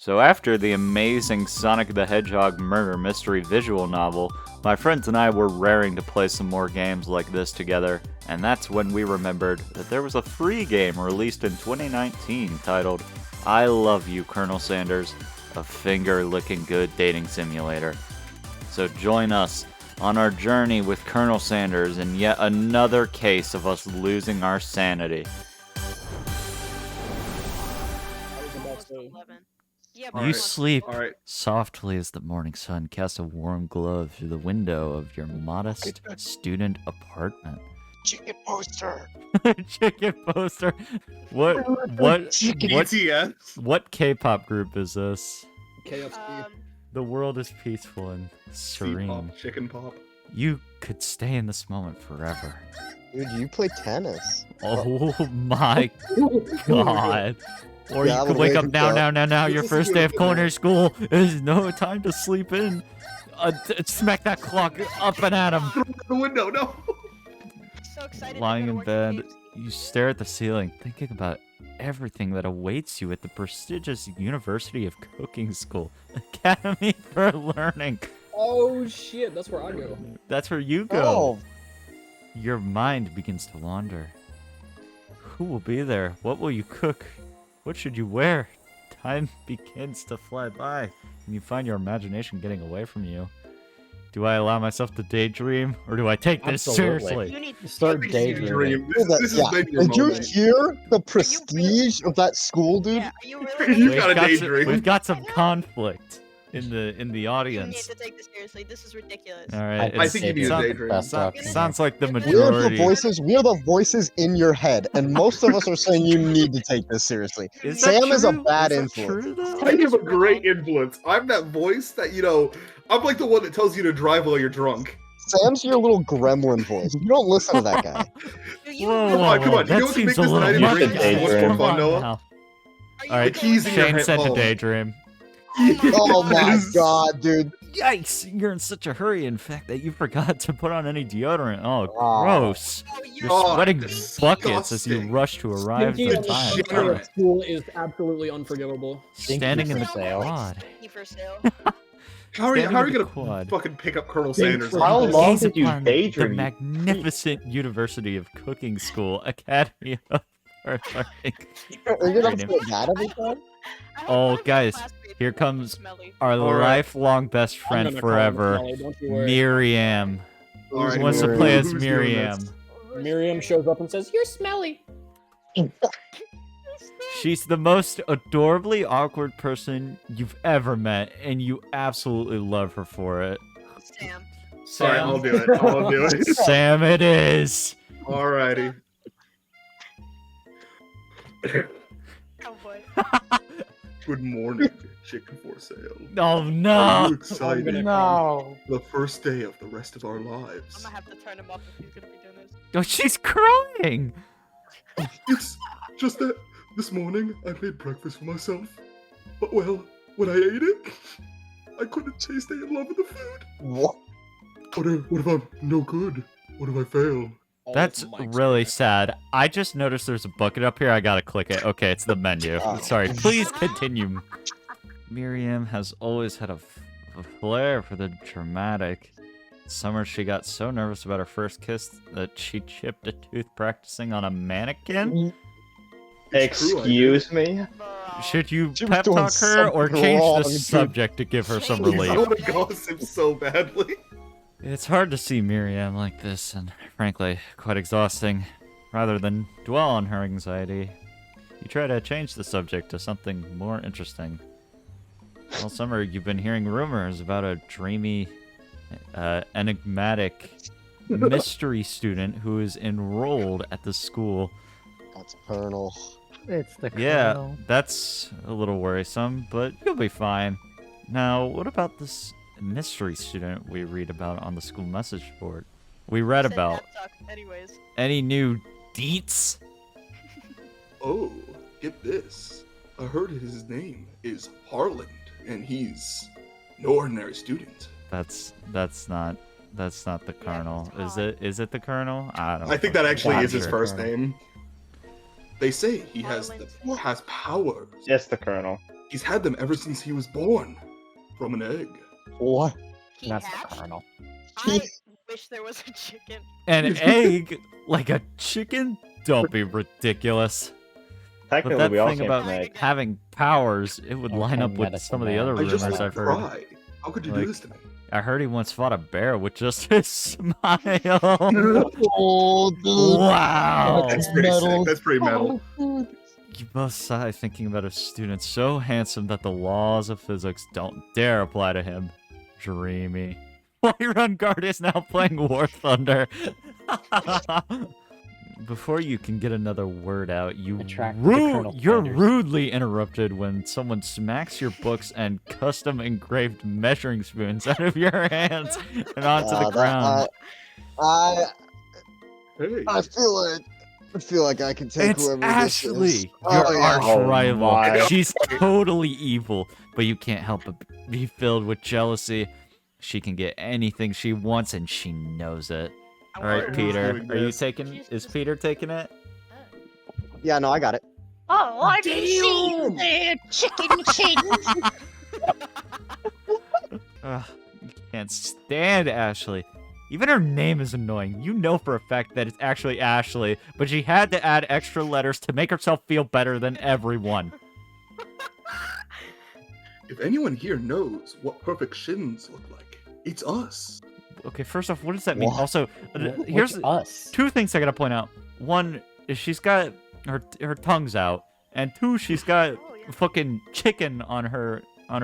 So after the amazing Sonic the Hedgehog murder mystery visual novel, my friends and I were raring to play some more games like this together, and that's when we remembered that there was a free game released in 2019 titled I Love You, Colonel Sanders, a finger-licking good dating simulator. So join us on our journey with Colonel Sanders in yet another case of us losing our sanity. You sleep softly as the morning sun casts a warm glow through the window of your modest student apartment. Chicken poster. Chicken poster. What K-pop group is this? KFC. The world is peaceful and serene. C-pop, chicken pop. You could stay in this moment forever. Dude, you play tennis. Oh my god. Or Yeah, you could wake up now. Your first day of culinary school. There's no time to sleep in. Smack that clock up and at him. The window, no. So excited. Lying in bed, you stare at the ceiling, thinking about everything that awaits you at the prestigious University of Cooking School, Academy for Learning. Oh shit, that's where I go. That's where you go. Oh. Your mind begins to wander. Who will be there? What will you cook? What should you wear? Time begins to fly by, and you find your imagination getting away from you. Do I allow myself to daydream, or do I take this seriously? You need to Start daydreaming. This has been your Did you moment. hear the prestige of that school, dude? Yeah, are you really? You gotta daydream. We've got some conflict in the You need audience. to take this seriously. This is ridiculous. All right, I think you need a daydream. Sounds like the We are the majority. We are the voices in your head, and most of us are saying you need to take this seriously. Is that Sam is a true? bad Is that influence. true, though? I have a great influence. I'm that voice that, I'm like the one that tells you to drive while you're drunk. Sam's your little gremlin voice. You don't listen to that guy. Do you Whoa, Come on, come on. You that know what can seems make a this little night a much. drink? It's What's more Come fun, on Noah? now. Are you All right, The keys in your Shane head. said to Oh. daydream. Oh my god, dude. Yikes! You're in such a hurry, in fact, that you forgot to put on any deodorant. Oh, Oh. gross! Oh, You're Oh, sweating buckets as you disgusting. rush to arrive Stinky in on the time. shit. floor at school is absolutely unforgivable. Standing in the Sale. quad. Stinky for sale. How are you Standing in the gonna quad. fucking pick up Colonel Thanks Sanders? for- How Gaze long Gaze did you upon the daydream? magnificent University of Cooking School, Academy of Learning. Are you gonna play that every time? I hope Oh, none of my guys, classmates here are comes smelly. Our All right. lifelong best I'm friend gonna call him forever, Smelly, don't you worry. Miriam. All right, Who wants to Miriam. play as Who's doing Miriam? this? Miriam shows up and says, "You're smelly." She's the most adorably awkward person you've ever met, and you absolutely love her for it. Sam. Sorry, I'll do it. I'll do it. Sam, it is. Alrighty. Oh boy. Good morning, chicken for sale. Oh Are you no! excited? No. The first day of the rest of our I'm lives. gonna have to turn him off if he's gonna be doing this. Oh, she's crying. It's just that this morning I made breakfast for myself. But well, when I ate it, I couldn't stay in love with the food. What? What if I'm no good? What if I fail? All That's of Mike's really favorite. sad. I just noticed there's a bucket up here. I gotta click it. Okay, it's the menu. Oh. Sorry, please continue. Miriam has always had a flair for the dramatic. Summer, she got so nervous about her first kiss that she chipped a tooth practicing on a mannequin. It's true, I Excuse me? Bro. Should you She was pep doing talk her or something change wrong, the dude. subject to give her some Change I the relief? want to gossip so badly. It's hard to see Miriam like this, and frankly, quite exhausting. Rather than dwell on her anxiety, you try to change the subject to something more interesting. All summer, you've been hearing rumors about a dreamy, enigmatic mystery student who is enrolled at the school. That's Colonel. It's the Yeah, colonel. that's a little worrisome, but you'll be fine. Now, what about this mystery student we read about on the school message board? We read Said about that sucked. Anyways. any new deets? Oh, get this. I heard his name is Harland, and he's no ordinary student. That's not the colonel. Is it? Is it the colonel? I don't. I think that actually fucking is his sure. first name. They say he has Harland. has powers. Yes, the colonel. He's had them ever since he was born. From an egg. What? He That's hatched? the kernel. I wish there was a chicken. An egg? Like a chicken? Don't be ridiculous. But Technically, that we all thing came about from egg. having powers, it would line up Okay, with medicine some of the man. other I just rumors want I've to heard. cry. How could you Like- do this to me? I heard he once fought a bear with just his smile. Oh, dude. Wow. That's pretty Metal. sick. That's pretty metal. You must sigh thinking about a student so handsome that the laws of physics don't dare apply to him. Dreamy. Whiterun Guard is now playing War Thunder. Before you can get another word out, Attract the Colonel you're Sanders. rudely interrupted when someone smacks your books and custom engraved measuring spoons out of your hands and onto the ground. Hey. I feel like I can take It's whoever this Ashley, is. your Oh, yeah. arch Oh rival. my. She's totally evil, but you can't help but be filled with jealousy. She can get anything she wants, and she knows it. I All right, wonder Peter, doing are you this? taking? Is Peter taking it? Yeah, no, I got it. Oh, I can see you there, chicken chins. Ugh, you can't stand Ashley. Even her name is annoying. You know for a fact that it's actually Ashley, but she had to add extra letters to make herself feel better than everyone. If anyone here knows what perfect shins look like, it's us. Okay, first off, what does that mean? What? Also, here's What's us. two things I gotta point out. One is she's got her tongue's out, and two, she's got Oh, yeah. fucking chicken on her. Oh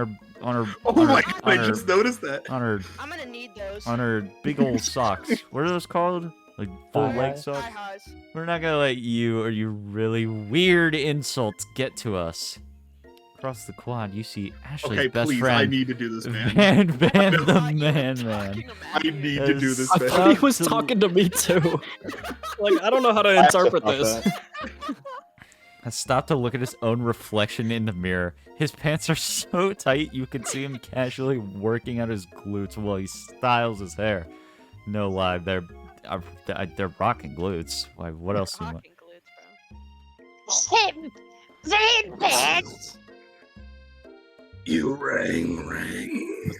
my god, I just noticed that. on her I'm gonna need those. on her big old socks. What are those called? Like full leg Thigh-highs? socks? Hi-highs. We're not gonna let you or your really weird insults get to us. Across the quad, you see Ashley's Okay, best please, friend, I need to do this, man. Van Van I the thought you were Man. talking about I me. need to do this, I man. thought he was Absolute- talking to me too. Like, I don't know how to interpret this. Has stopped to look at his own reflection in the mirror. His pants are so tight you can see him casually working out his glutes while he styles his hair. No lie, they're rocking glutes. Why? What else do you want? Rocking glutes, bro. Him, Van Van. You rang.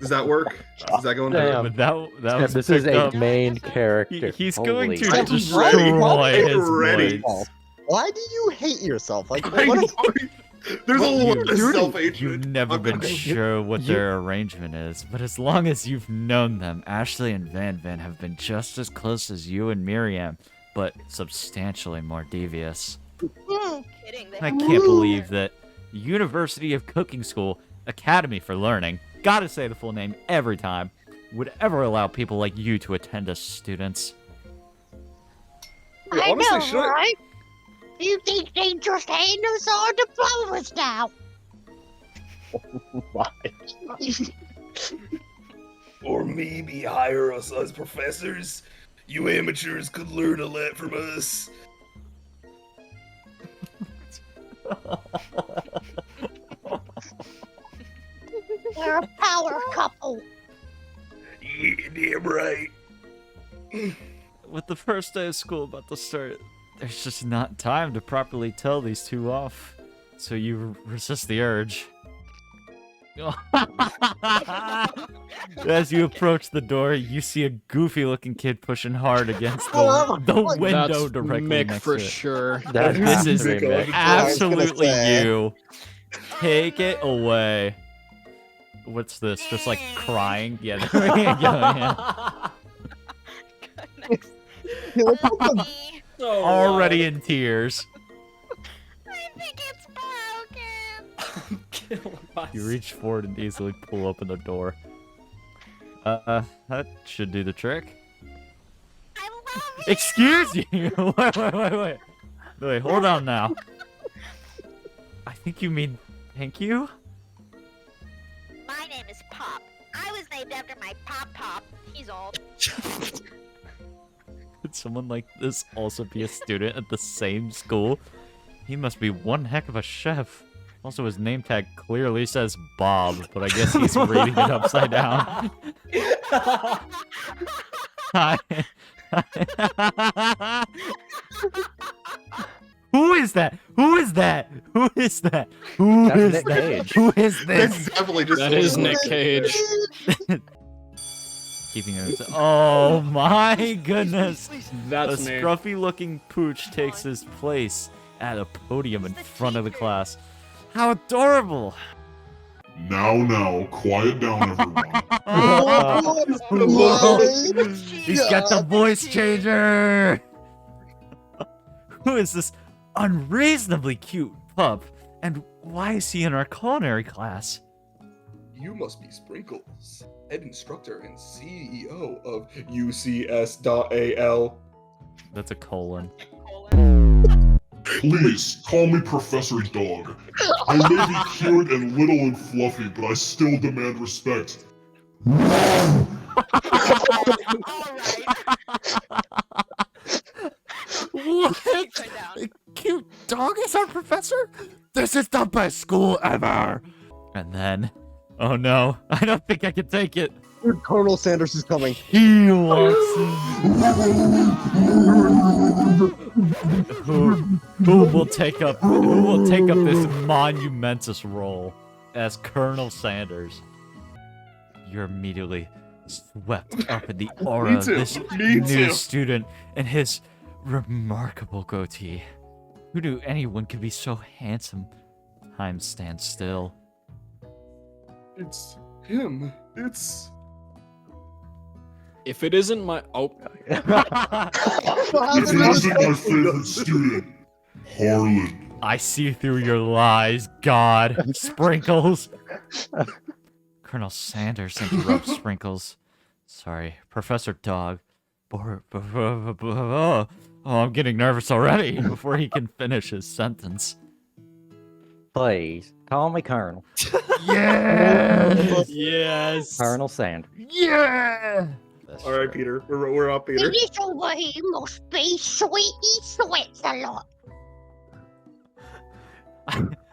Does that work? Is that going Damn. But that Yeah, was this is picked a up. main character. He's going Holy to shit. I'm destroy ready. his I'm ready. voice. Why do you hate yourself? Like, I what know. is There's a lot of You've self-hatred. never been Okay. sure what their arrangement is, but as long as you've known them, Ashley and Van Van have been just as close as you and Miriam, but substantially more devious. Kidding. They I have can't believe that University of Cooking School, Academy for Learning, gotta say the full name every time, would ever allow people like you to attend as students. I honestly, know, should I- right? You think they just hand us our diplomas now? Or maybe hire us as professors. You amateurs could learn a lot from us. We're a power couple. Yeah, damn right. With the first day of school about to start, there's just not time to properly tell these two off. So you resist the urge. As you approach the door, you see a goofy-looking kid pushing hard against the window That's directly Mick next for to it. sure. That This has is to be Mick. absolutely say. you. Take it away. What's this? Just like crying? Yeah, there we go. Yeah. next. Me. Oh, Already in tears. I think it's broken. Kill us. You reach forward and easily pull open the door. That should do the trick. I love you. Excuse you! Wait, hold on now. I think you mean thank you? My name is Pop. I was named after my Pop. He's old. Could someone like this also be a student at the same school? He must be one heck of a chef. Also, his name tag clearly says Bob, but I guess he's reading it upside down. Hi. Who is that? Who is that? Who is that? Who That's is Nick that? Cage. Who is That's this? definitely just That is Nick Cage. Keeping it. Oh my goodness! That's A me. scruffy-looking pooch takes his place at a podium in front of the class. How adorable! Now, quiet down, everyone. He's got the voice changer! Who is this unreasonably cute pup? And why is he in our culinary class? You must be Sprinkles, head instructor and CEO of UCS.AL. That's a colon. Please, call me Professor Dog. I may be cute and little and fluffy, but I still demand respect. What? A cute dog is our professor? This is the best school ever! And then, oh no, I don't think I can take it. Dude, Colonel Sanders is coming. He walks in. Who will take up this monumentous role as Colonel Sanders? You're immediately swept up in the aura of this new student and his remarkable goatee. Who knew anyone could be so handsome? Time stands still. It's him. It's... If it isn't my It wasn't my favorite student, Harlan. I see through your lies, God. Sprinkles. Colonel Sanders interrupts Sprinkles. Sorry, Professor Dog. Oh, I'm getting nervous already before he can finish his sentence. Please, call me Colonel. Yes! yes. Colonel Sanders. Yeah! All right, Peter. We're up, Peter. This over here must be sweetie Switzerland.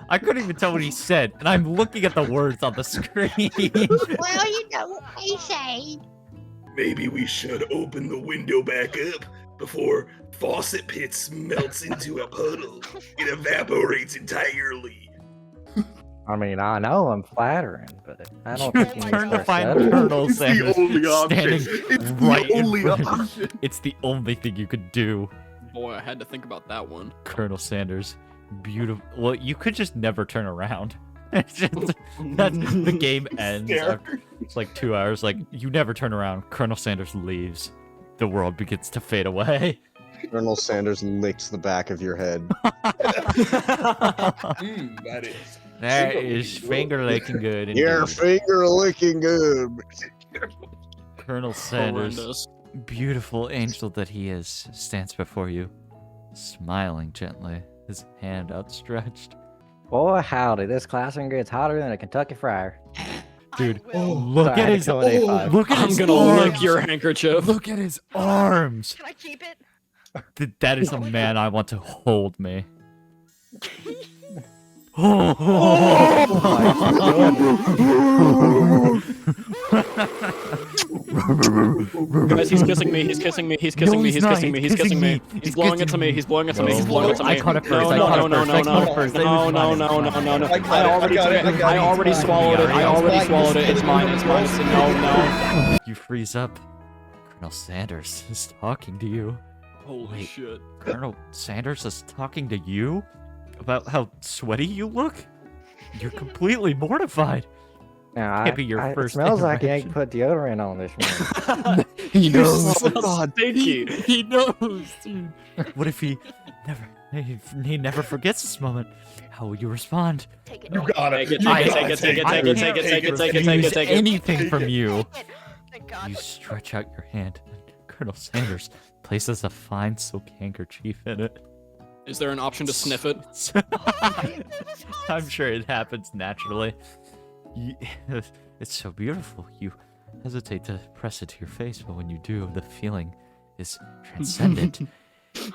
I couldn't even tell what he said, and I'm looking at the words on the screen. Well, you know what they say. Maybe we should open the window back up before faucet pits melts into a puddle. It evaporates entirely. I mean, I know I'm flattering, but I don't You think he needs turn to to find settle. Colonel It's the Sanders only option. standing It's right the in only front of you. option. It's the only thing you could do. Boy, I had to think about that one. Colonel Sanders, beautiful. Well, you could just never turn around. It's just, the game ends. After, it's like 2 hours. Like, you never turn around. Colonel Sanders leaves. The world begins to fade away. Colonel Sanders licks the back of your head. That is. That is finger licking good. Your Indeed. finger licking good. Colonel Sanders, Horrendous. beautiful angel that he is, stands before you, smiling gently, his hand outstretched. Boy, howdy, this classroom gets hotter than a Kentucky Fryer. Dude, I will. look Sorry, I at had his to go with A5. look at I'm his gonna arms. lick your handkerchief. Look at his arms. Can I keep it? That is a man I want to hold me. Guys, he's kissing me, he's kissing me, he's kissing No, me, he's he's not. kissing me, He's he's kissing me. kissing me. He's blowing it to me, he's blowing it to me, he's blowing it to me. I caught it first, No, I no, caught it no, first, no, I no, caught it no, first. no. I got it. I already swallowed it, I already swallowed it. It's mine, it's mine. No. You freeze up. Colonel Sanders is talking to you. Holy Wait. shit. Colonel Sanders is talking to you? About how sweaty you look? You're completely mortified. Now, Can't be your it first smells like you ain't interaction. put deodorant on this morning. He knows. Oh, God. He knows, dude. What if he never forgets this moment? How will you respond? Take it. You got it. Take it, You take it, got take it, take it, I take it, can't take it, take it, take it, refuse take it. anything from you. Take it. Thank God. You stretch out your hand, and Colonel Sanders places a fine silk handkerchief in it. Is there an option to sniff it? I'm sure it happens naturally. It's so beautiful. You hesitate to press it to your face, but when you do, the feeling is transcendent.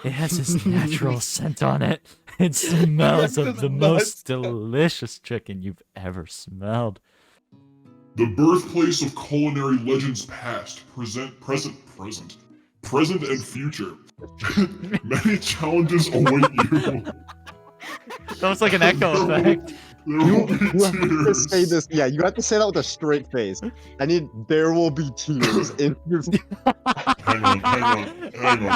It has this natural scent on it. It smells of the most delicious chicken you've ever smelled. The birthplace of culinary legends past, present, and future. Many challenges await you. Almost like an echo effect. There will be You have to tears. say this. Yeah, you have to say that with a straight face. I need. There will be tears in your. Hang on.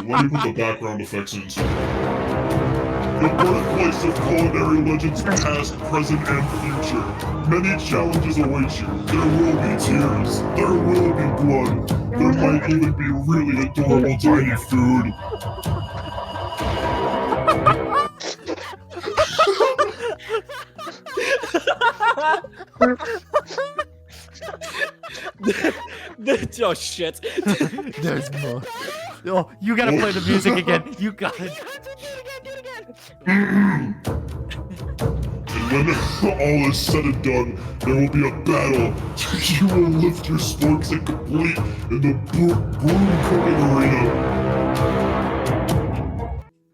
Let me put the background effects in. The birthplace of culinary legends past, present, and future. Many challenges await you. There will be tears. There will be blood. There might even be really adorable tiny food. Oh shit. There's more. Oh, you gotta play the music again. You got it. Do it again. And when all is said and done, there will be a battle. You will lift your sporks incomplete in the broom cooking arena.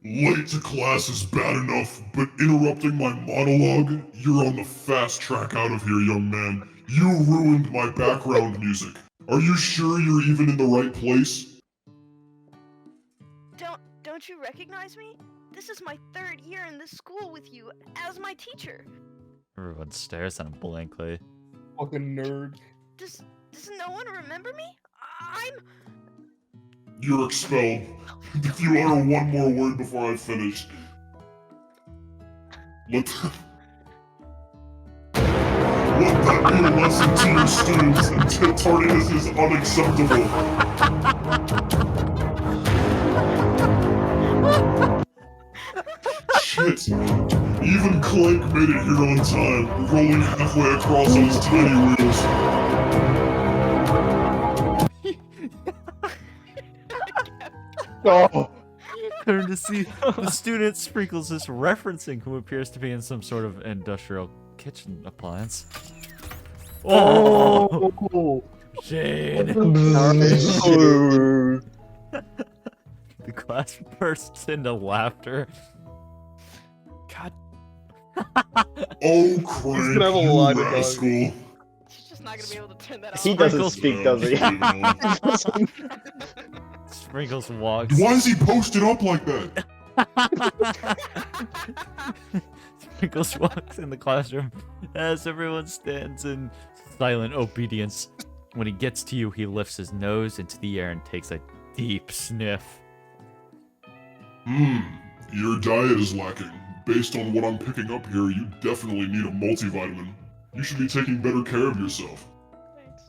Late to class is bad enough, but interrupting my monologue? You're on the fast track out of here, young man. You ruined my background music. Are you sure you're even in the right place? Don't you recognize me? This is my 3rd year in this school with you as my teacher. Everyone stares at him blankly. Fucking nerd. Does no one remember me? I'm You're expelled. If you utter one more word before I finish. Let that be a lesson to your students, and tardiness is unacceptable. Shit. Even Clank made it here on time, rolling halfway across on his tiny wheels. Oh. Turn to see the student Sprinkles is referencing who appears to be in some sort of industrial kitchen appliance. Oh! Shade! The class bursts into laughter. God. Oh, Crank, gonna have a you line of rascal. He's just not gonna be able to turn that off. He doesn't Sprinkles. speak, does he? Sprinkles walks. Why is he posted up like that? Sprinkles walks in the classroom as everyone stands in silent obedience. When he gets to you, he lifts his nose into the air and takes a deep sniff. Your diet is lacking. Based on what I'm picking up here, you definitely need a multivitamin. You should be taking better care of yourself.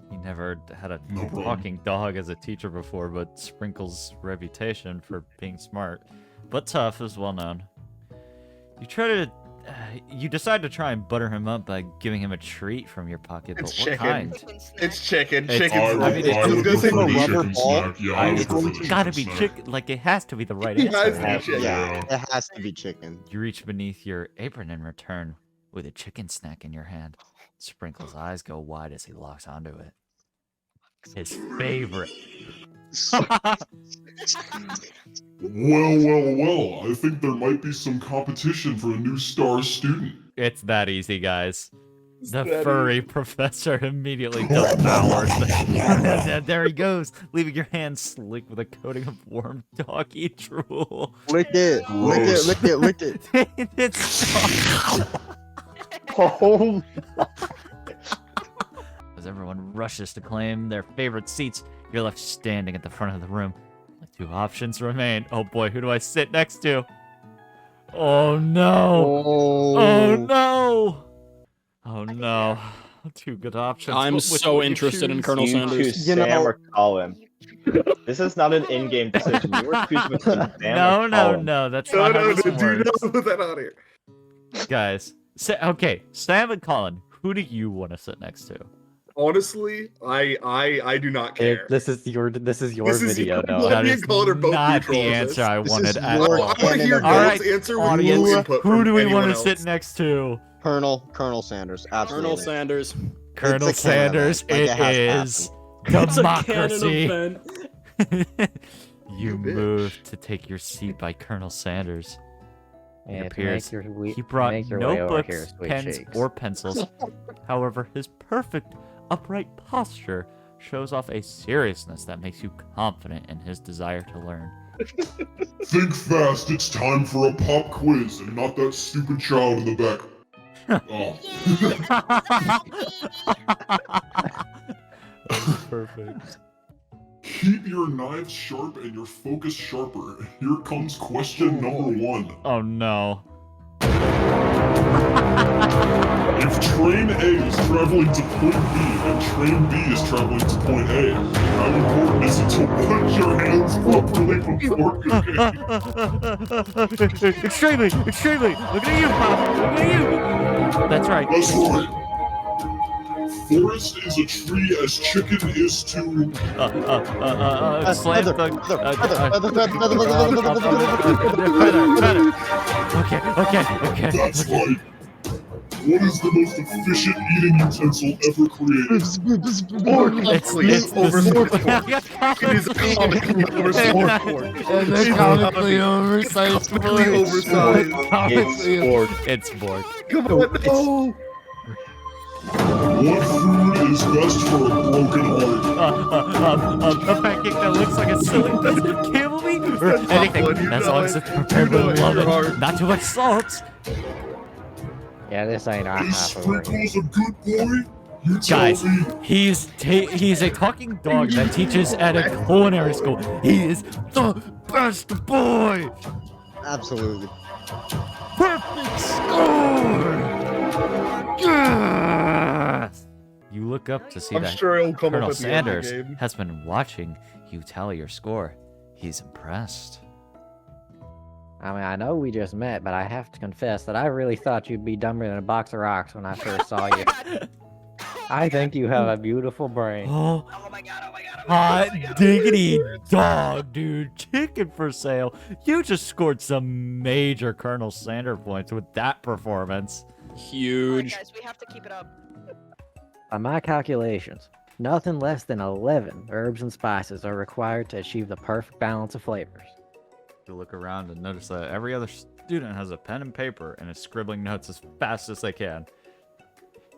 He never had a No problem. talking dog as a teacher before, but Sprinkles' reputation for being smart but tough is well known. You decide to try and butter him up by giving him a treat from your pocket, It's but what chicken. kind? It's chicken. It's- Chicken's I would, it's- I would gonna say prefer the a rubber chicken ball. snack. Yeah, I would prefer the It's gotta be snack. chicken. Like, it has to be the right It has answer. to be chicken. Yeah, it has to be chicken. You reach beneath your apron in return with a chicken snack in your hand. Sprinkles' eyes go wide as he locks onto it. His favorite. Well. I think there might be some competition for a new star student. It's that easy, guys. The that furry professor immediately devours the... There he goes, leaving your hand slick with a coating of warm doggy drool. Lick it, lick it, Gross. lick it, lick it. It's Oh, As everyone rushes to claim their favorite seats, you're left standing at the front of the room. The 2 options remain. Oh boy, who do I sit next to? Oh no! Oh no! Oh no! 2 good options. I'm Which so would you interested in choose? Colonel you Sanders. choose You Sam know- or Colin. This is not an in-game decision. You were choosing between Sam or No, Colin. that's No, not how no, this do works. not put that on here. Guys, okay, Sam and Colin, who do you want to sit next to? Honestly, I do not care. This is your This is video, your- Noah. That me is and Colin are both not neutral the on answer this. I This wanted is at your I all. want to hear canon All Colton's right, answer with audience, no input who from do we anyone want to else. sit next to? Colonel Sanders, absolutely. Colonel Sanders. Colonel It's a canon Sanders, event, like, it it has to is It's a canon democracy. event. You bitch. move to take your seat by Colonel Sanders. It And to appears make your he brought make your way over notebooks, here, sweet pens, cheeks. or pencils. However, his perfect, upright posture shows off a seriousness that makes you confident in his desire to learn. Think fast, it's time for a pop quiz and not that stupid child in the back. Oh. Perfect. Keep your knives sharp and your focus sharper. Here comes question number 1. Oh no. If train A is traveling to point B and train B is traveling to point A, how important is it to wash your hands properly before cooking? Extremely! Look at you, Pop! Look at you! That's right. That's right. Forest is a tree as chicken is to... Slam feather. Okay. That's right. What is the most efficient eating utensil ever created? It's comically oversized. It's board. Come on, no! What food is best for a broken heart? A pancake that looks like a silly camel meat or anything. As long as it's prepared with love, not too much salt. Yeah, this ain't our Is half of it. Sprinkles a good boy? You tell Guys, me. he's a talking dog that teaches at a culinary school. He is the best boy. Absolutely. Perfect score. Yes. You look up to see I'm that sure it'll come Colonel up at the end of the Sanders game. has been watching you tally your score. He's impressed. I mean, I know we just met, but I have to confess that I really thought you'd be dumber than a box of rocks when I first saw you. I think you have a beautiful brain. Oh, Oh my god, oh my god, oh my god. hot diggity dog, dude. Chicken for sale. You just scored some major Colonel Sanders points with that performance. Huge. Alright, guys, we have to keep it up. By my calculations, nothing less than 11 herbs and spices are required to achieve the perfect balance of flavors. You look around and notice that every other student has a pen and paper and is scribbling notes as fast as they can.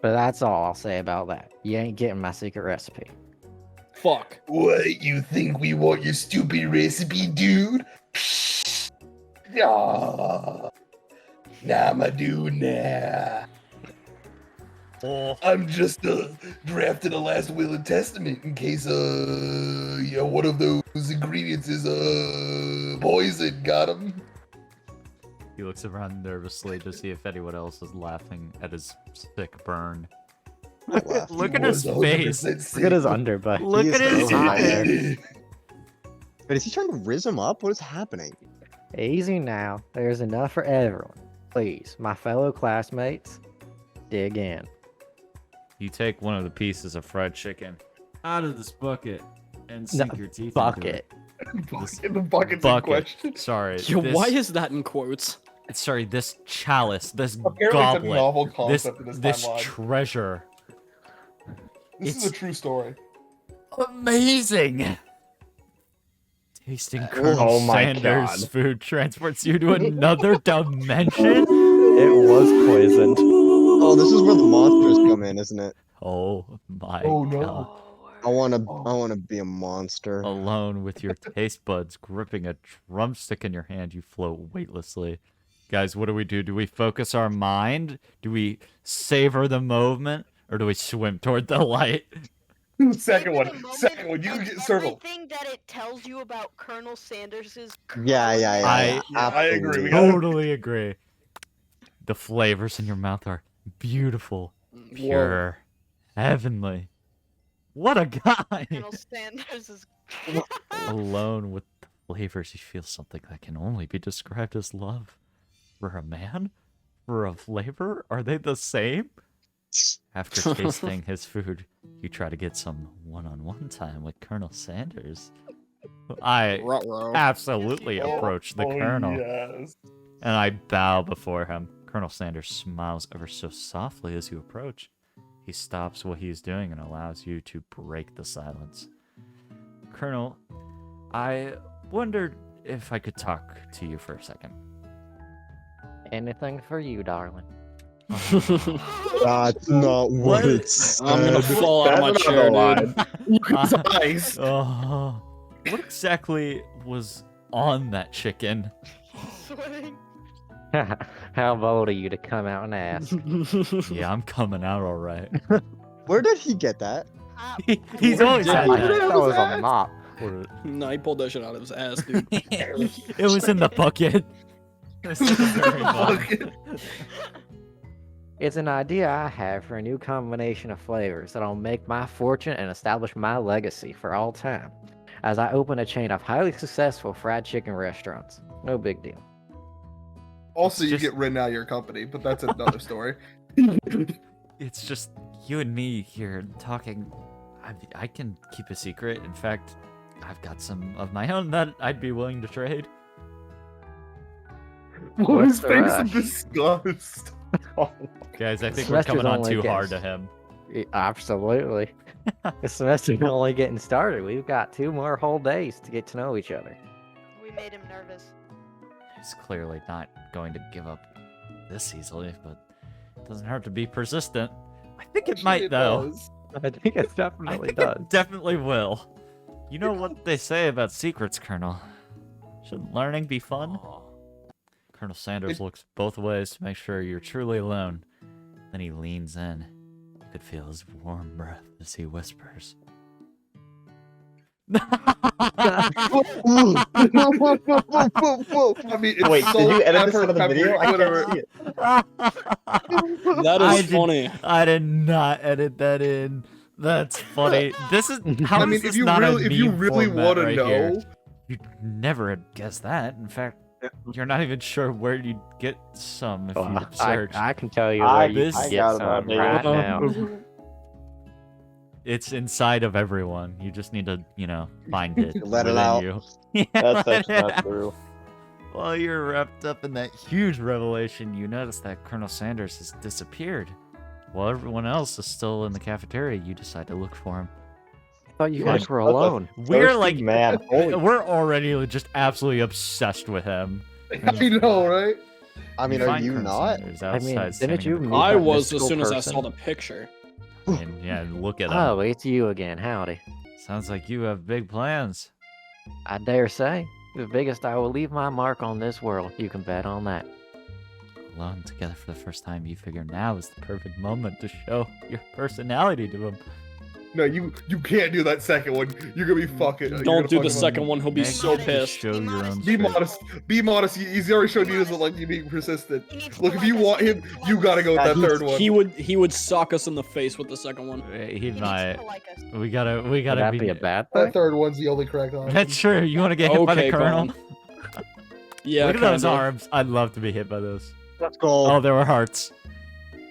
But that's all I'll say about that. You ain't getting my secret recipe. Fuck. What, you think we want your stupid recipe, dude? Nah. Nah, my dude, nah. I'm just drafting a last will and testament in case one of those ingredients is poison. Got him. He looks around nervously to see if anyone else is laughing at his sick burn. Look at his face. Look at his underbutt. Look at his eyes. But is he trying to rizz him up? What is happening? Easy now. There's enough for everyone. Please, my fellow classmates, dig in. You take one of the pieces of fried chicken out of this bucket and sink your teeth Bucket. into it. The bucket's in question. Sorry. Yo, this- why is that in quotes? Sorry, this chalice, this Apparently it's a goblet, novel this concept in this timeline. treasure. This is a true story. Amazing! Tasting Colonel Oh my Sanders' God. food transports you to another dimension. It was poisoned. Oh, this is where the monsters come in, isn't it? Oh my Oh, no. God. I wanna be a monster. Alone with your taste buds gripping a drumstick in your hand, you float weightlessly. Guys, what do? Do we focus our mind? Do we savor the moment? Or do we swim toward the light? Second one. Moment Second one. You can and get circle. Everything that it tells you about Colonel Sanders's. Yeah. I agree. We gotta- totally agree. The flavors in your mouth are beautiful, pure, heavenly. What a guy! Colonel Sanders is. Alone with the flavors, you feel something that can only be described as love. For a man? For a flavor? Are they the same? After tasting his food, you try to get some one-on-one time with Colonel Sanders. I Ruh-roh. absolutely approach the Colonel, Yes. and I bow before him. Colonel Sanders smiles ever so softly as you approach. He stops what he's doing and allows you to break the silence. Colonel, I wondered if I could talk to you for a second. Anything for you, darling. That's not what it said. I'm gonna fall out of my chair, dude. Look at his eyes. Oh, what exactly was on that chicken. Sweating. How bold of you to come out and ask. Yeah, I'm coming out all right. Where did he get that? He's always had I that. thought it was on the mop. No, he pulled that shit out of his ass, dude. It was in the bucket. This is very fun. It's an idea I have for a new combination of flavors that'll make my fortune and establish my legacy for all time, as I open a chain of highly successful fried chicken restaurants. No big deal. Also, you Just- get written out of your company, but that's another story. It's just you and me here talking. I can keep a secret. In fact, I've got some of my own that I'd be willing to trade. What is the face of rush? disgust? Guys, I think we're Semester's coming on only too gets- hard to him. Absolutely. The semester's only getting started. We've got 2 more whole days to get to know each other. We made him nervous. He's clearly not going to give up this easily, but it doesn't hurt to be persistent. I think it might, though. I think it I definitely think does. it definitely will. You know what they say about secrets, Colonel? Shouldn't learning be fun? Colonel Sanders looks both ways to make sure you're truly alone. Then he leans in. You could feel his warm breath as he whispers. I mean, it's Wait, so did you edit this out effort of the video? I whatever. can't see it. That I is did- funny. I did not edit that in. That's funny. This is how I is mean, this if you not a really, if you meme really format want to right know, here? You'd never have guessed that. In fact, you're not even sure where you'd get some if you I search. can tell you I- where you I can get got an some idea. right now. It's inside of everyone. You just need to, find it. Let it within out. You. Yeah, That's let actually it not out. true. While you're wrapped up in that huge revelation, you notice that Colonel Sanders has disappeared. While everyone else is still in the cafeteria, you decide to look for him. I thought you Gosh, guys were that's a alone. We're thirsty like, man. Holy we're already just absolutely obsessed with him. I know, right? I mean, You are find you Colonel not? Sanders I mean, outside didn't standing in you the meet I that was as mystical soon as I person? saw the picture. courtyard, and yeah, look at him. Oh, it's you again. Howdy. Sounds like you have big plans. I dare say, the biggest I will leave my mark on this world. You can bet on that. Alone together for the first time, you figure now is the perfect moment to show your personality to him. No, you can't do that second one. You're gonna be fucking. you're Don't gonna do the fucking- second one, he'll be Make so sure to pissed. Show your own Be spirit. modest. Be modest. He's already showed you doesn't like you being persistent. He needs to Look, be if you like want us. him, you gotta go with that third one. He would sock us in the face with the second one. He He needs might. to like us. We gotta Would that be a bad That thing? third one's the only correct option. That's true. You want to get hit by the Okay, colonel? Colin. Yeah, Look at those kinda. arms. I'd love to be hit by those. Let's go. Oh, there were hearts.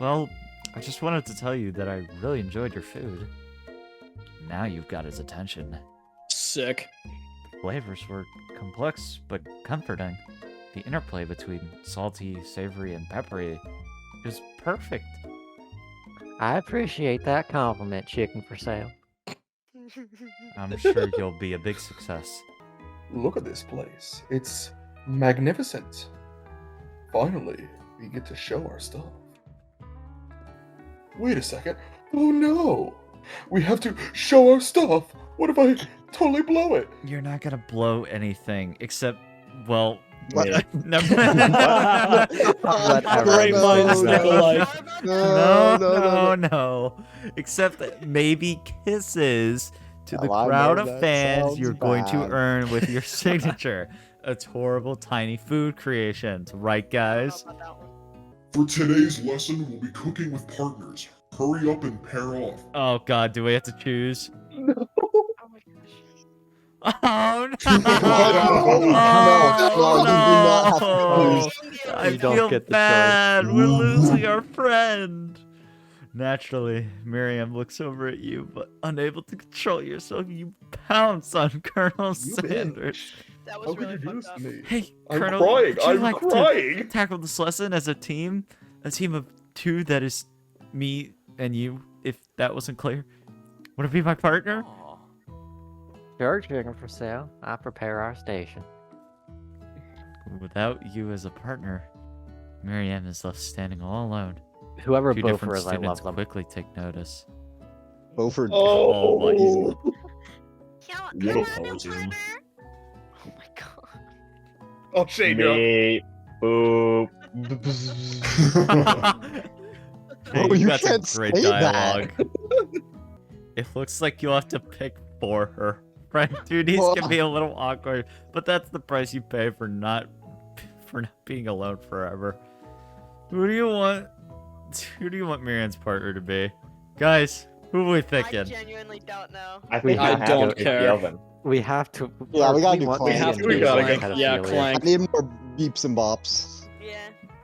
Well, I just wanted to tell you that I really enjoyed your food. Now you've got his attention. Sick. Flavors were complex but comforting. The interplay between salty, savory, and peppery is perfect. I appreciate that compliment, chicken for sale. I'm sure you'll be a big success. Look at this place. It's magnificent. Finally, we get to show our stuff. Wait a second. Oh no! We have to show our stuff! What if I totally blow it? You're not gonna blow anything except, well, What? never. Great minds think alike. No. Except that maybe kisses to the Oh, I crowd know of that fans sounds you're going to bad. earn with your signature. It's horrible tiny food creations, right, guys? For today's lesson, we'll be cooking with partners. Hurry up and pair off. Oh God, do we have to choose? No. Oh my gosh. Oh no! No, I You don't feel get the choice. bad. We're losing our friend. Naturally, Miriam looks over at you, but unable to control yourself, you pounce on Colonel Sanders. That How was could really you do this fucked to up. me? Hey, I'm Colonel, crying. would you I'm like crying. to tackle this lesson as a team of two that is me and you, if that wasn't clear? Want to be my partner? Sure, chicken for sale. I prepare our station. Without you as a partner, Miriam is left standing all alone. Whoever Two Beaufort different is, I students love them. quickly take notice. Beaufort. Oh, my- Yeah, What come a on, new cartoon. partner. Oh my god. Oh, Shane, you're up. Me. Boop. Oh, you got some can't great say dialogue. It looks like you'll have to pick for her. Right, duties can be a little awkward, but that's the price you pay for not being alone forever. Who do you want Miriam's partner to be? Guys, who are we I thinking? genuinely don't know. I think I I have don't to pick care. the oven. We have to. Yeah, we gotta do want Clank. We have Megan to be do the Clank. pedophilia. Yeah, I Clank. need more beeps and bops. Yeah.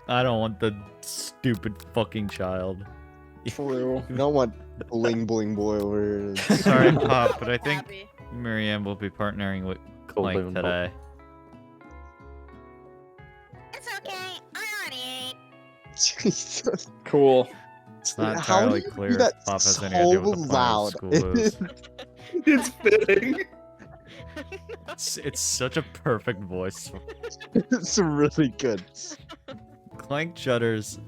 I don't want the stupid fucking child. True. You don't want bling bling boy over here. Sorry, Pop, but I think Happy. Miriam will be partnering with Cool, Clank boom, today. It's okay. I already ate. Jesus. Cool. It's not How do entirely you do clear if that Pop has so any idea what the point loud? of school is. It's fitting. It's such a perfect voice. It's really good. Clank shudders.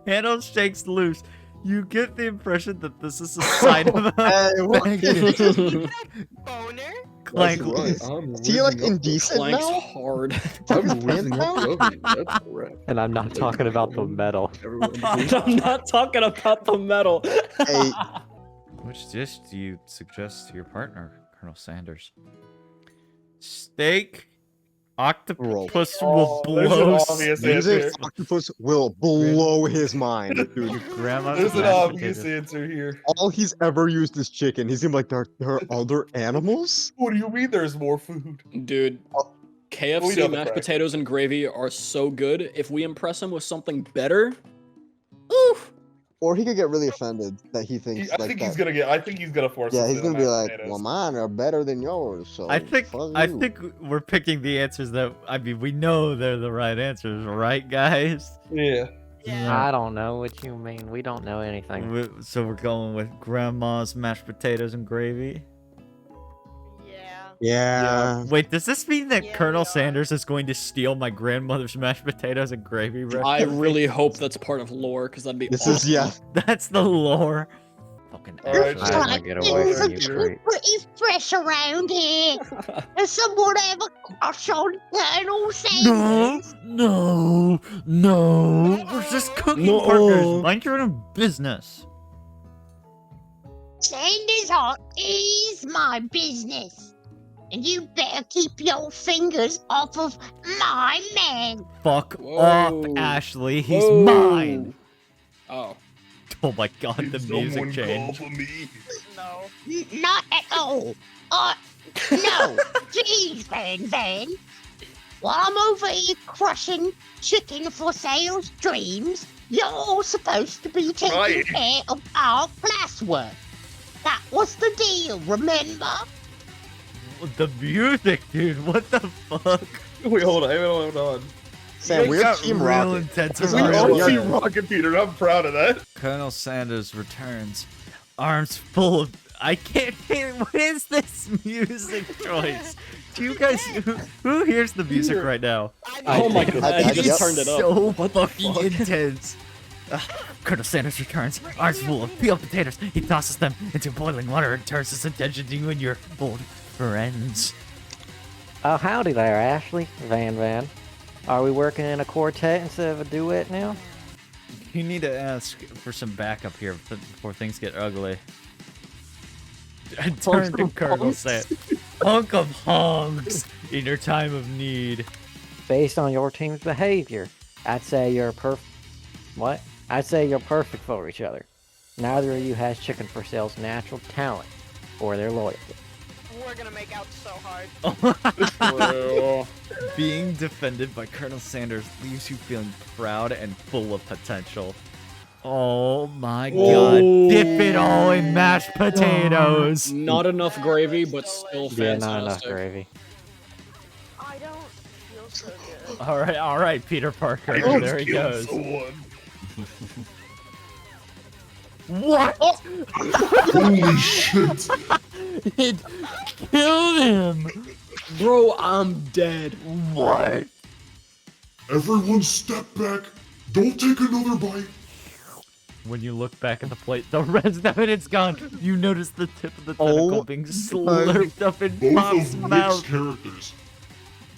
Handle shakes loose. You get the impression that this is a sign of Hey, what? affection. Boner? Clank. That's right. I'm Is he like whizzing up indecent Clank's now? hard. I'm whizzing up the oven. That's correct. And I'm not talking about the metal. Everyone, please. I'm not talking about the metal. Hey, Which dish do you suggest to your partner, Colonel Sanders? Steak? Octopus will there's an blow. obvious music answer. octopus will blow his mind, dude. Grandma's There's an mashed obvious potatoes. answer here. All he's ever used is chicken. He's gonna be like, there are other animals? What do you mean there's more food? Dude, We KFC know the mashed crack. potatoes and gravy are so good. If we impress him with something better, oof. Or he could get really offended that he thinks I like think that. he's gonna get. I think he's gonna force. Yeah, us he's to the gonna be mashed like, potatoes. well, mine are better than yours. So I think fuck you. we're picking the answers that we know they're the right answers, right, guys? Yeah. I don't know what you mean. We don't know anything. So we're going with Grandma's mashed potatoes and gravy. Yeah. Wait, does this mean that Yeah, Colonel we are. Sanders is going to steal my grandmother's mashed potatoes and gravy recipe? I really hope that's part of lore, because that'd be This awesome. is yeah. That's the lore. Fucking All right, I so- wanna get away Things from are you, too Crate. pretty fresh around here. Does someone have a crush on Colonel Sanders? No. We're just cooking No. partners. Mind your own business. Sanders Hut is my business. And you better keep your fingers off of my man. Fuck Whoa. off, Ashley. He's Whoa. mine. Oh. Oh my god, the Did music someone changed. call for me? No. Not at all. No. Jeez, Van. While I'm over here crushing chicken for sale's dreams, you're supposed to be taking Right. care of our classwork. That was the deal, remember? The music, dude. What the fuck? Wait, hold on. Sam, You we're got Team real Rocket. intense This is We around real all here. Team Rocket, Peter. And I'm proud of that. Colonel Sanders returns, arms full of. I can't hear. What is this music choice? Do you guys? Who hears the music right now? Oh my god, I he just yep. turned it up. So What the fucking fuck? intense. Colonel Sanders returns, arms full of peeled potatoes. He tosses them into boiling water and turns his attention to you and your old friends. Oh, howdy there, Ashley. Van. Are we working in a quartet instead of a duet now? You need to ask for some backup here before things get ugly. I turn to Colonel Sanders. Hunk of honks in your time of need. Based on your team's behavior, I'd say you're What? I'd say you're perfect for each other. Neither of you has Chicken for Sale's natural talent or their loyalty. We're gonna make out so hard. True. Being defended by Colonel Sanders leaves you feeling proud and full of potential. Oh my god. Dip it all in mashed potatoes. Not enough gravy, but still Yeah, fantastic. not enough gravy. I don't feel so good. All right, Peter Parker. I just There he killed goes. someone. What? Holy shit! It killed him. Bro, I'm dead. What? Everyone step back. Don't take another bite. When you look back at the plate, the rest of it's gone. You notice the tip of the tentacle being slurped up in Both Pop's of Nick's mouth. characters.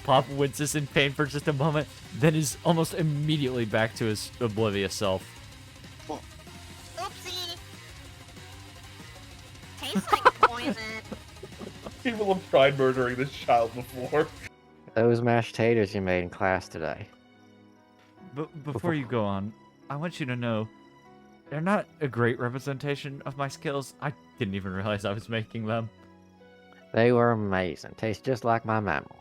Pop winces in pain for just a moment, then is almost immediately back to his oblivious self. Oopsie. Tastes like poison. People have tried murdering this child before. Those mashed taters you made in class today. But before you go on, I want you to know, they're not a great representation of my skills. I didn't even realize I was making them. They were amazing. Taste just like my mammals.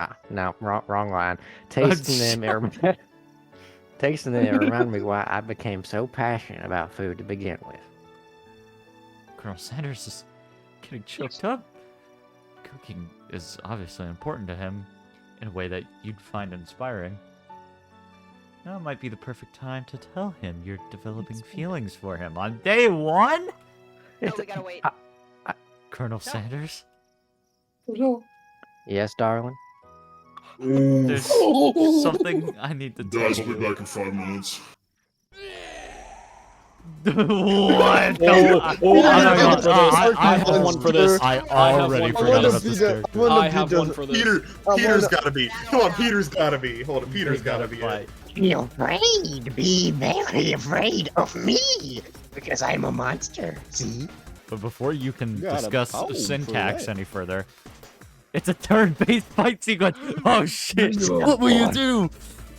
Ah, no, wrong line. Tasting them, tasting them reminded me why I became so passionate about food to begin with. Colonel Sanders is getting choked up. Cooking is obviously important to him in a way that you'd find inspiring. Now might be the perfect time to tell him you're developing feelings for him on day one? No, we gotta wait. Colonel Sanders? Yes, darling? There's something I need to tell Guys, I'll be you. back in 5 minutes. What? I have one for this. I already forgot about this character. I have one for this. Peter's gotta be. Come on, Peter's gotta be. Hold on, Peter's gotta be it. Be afraid. Be very afraid of me. Because I'm a monster. See? But before you can got a discuss power for syntax that. any further, it's a turn-based fight sequence. Oh shit! What will you do?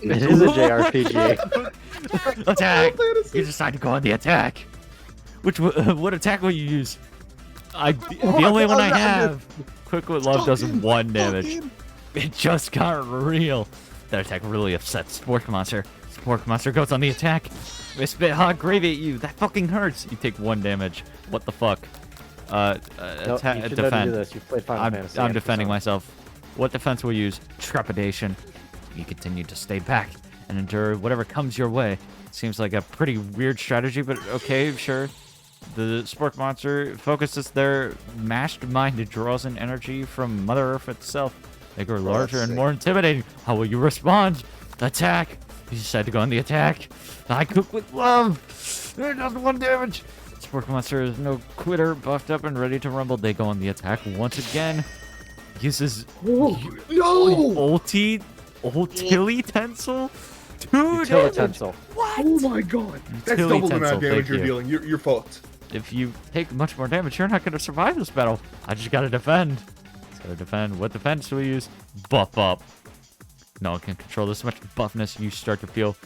It is a JRPG. Attack! You decide to go on the attack. What attack will you use? The only one I have. Quick with Love does 1 damage. It just got real. That attack really upsets Spork Monster. Spork Monster goes on the attack. They spit hot gravy at you. That fucking hurts. You take 1 damage. What the fuck? You should know to do Defend. this. You've played Final Fantasy. I'm defending myself. What defense will you use? Trepidation. You continue to stay back and endure whatever comes your way. Seems like a pretty weird strategy, but okay, sure. The Spork Monster focuses their mashed mind. It draws in energy from Mother Earth itself. They grow larger and more intimidating. How will you respond? Attack! You decide to go on the attack. I cook with love. It does 1 damage. Spork Monster is no quitter, buffed up and ready to rumble. They go on the attack once again. Uses ulti tensile. 2 damage. Utilitensile. Oh my god. That's double the amount of damage you're dealing. You're fucked. If you take much more damage, you're not going to survive this battle. I just got to defend. Just got to defend. What defense do we use? Buff up. No one can control this much buffness. You start to feel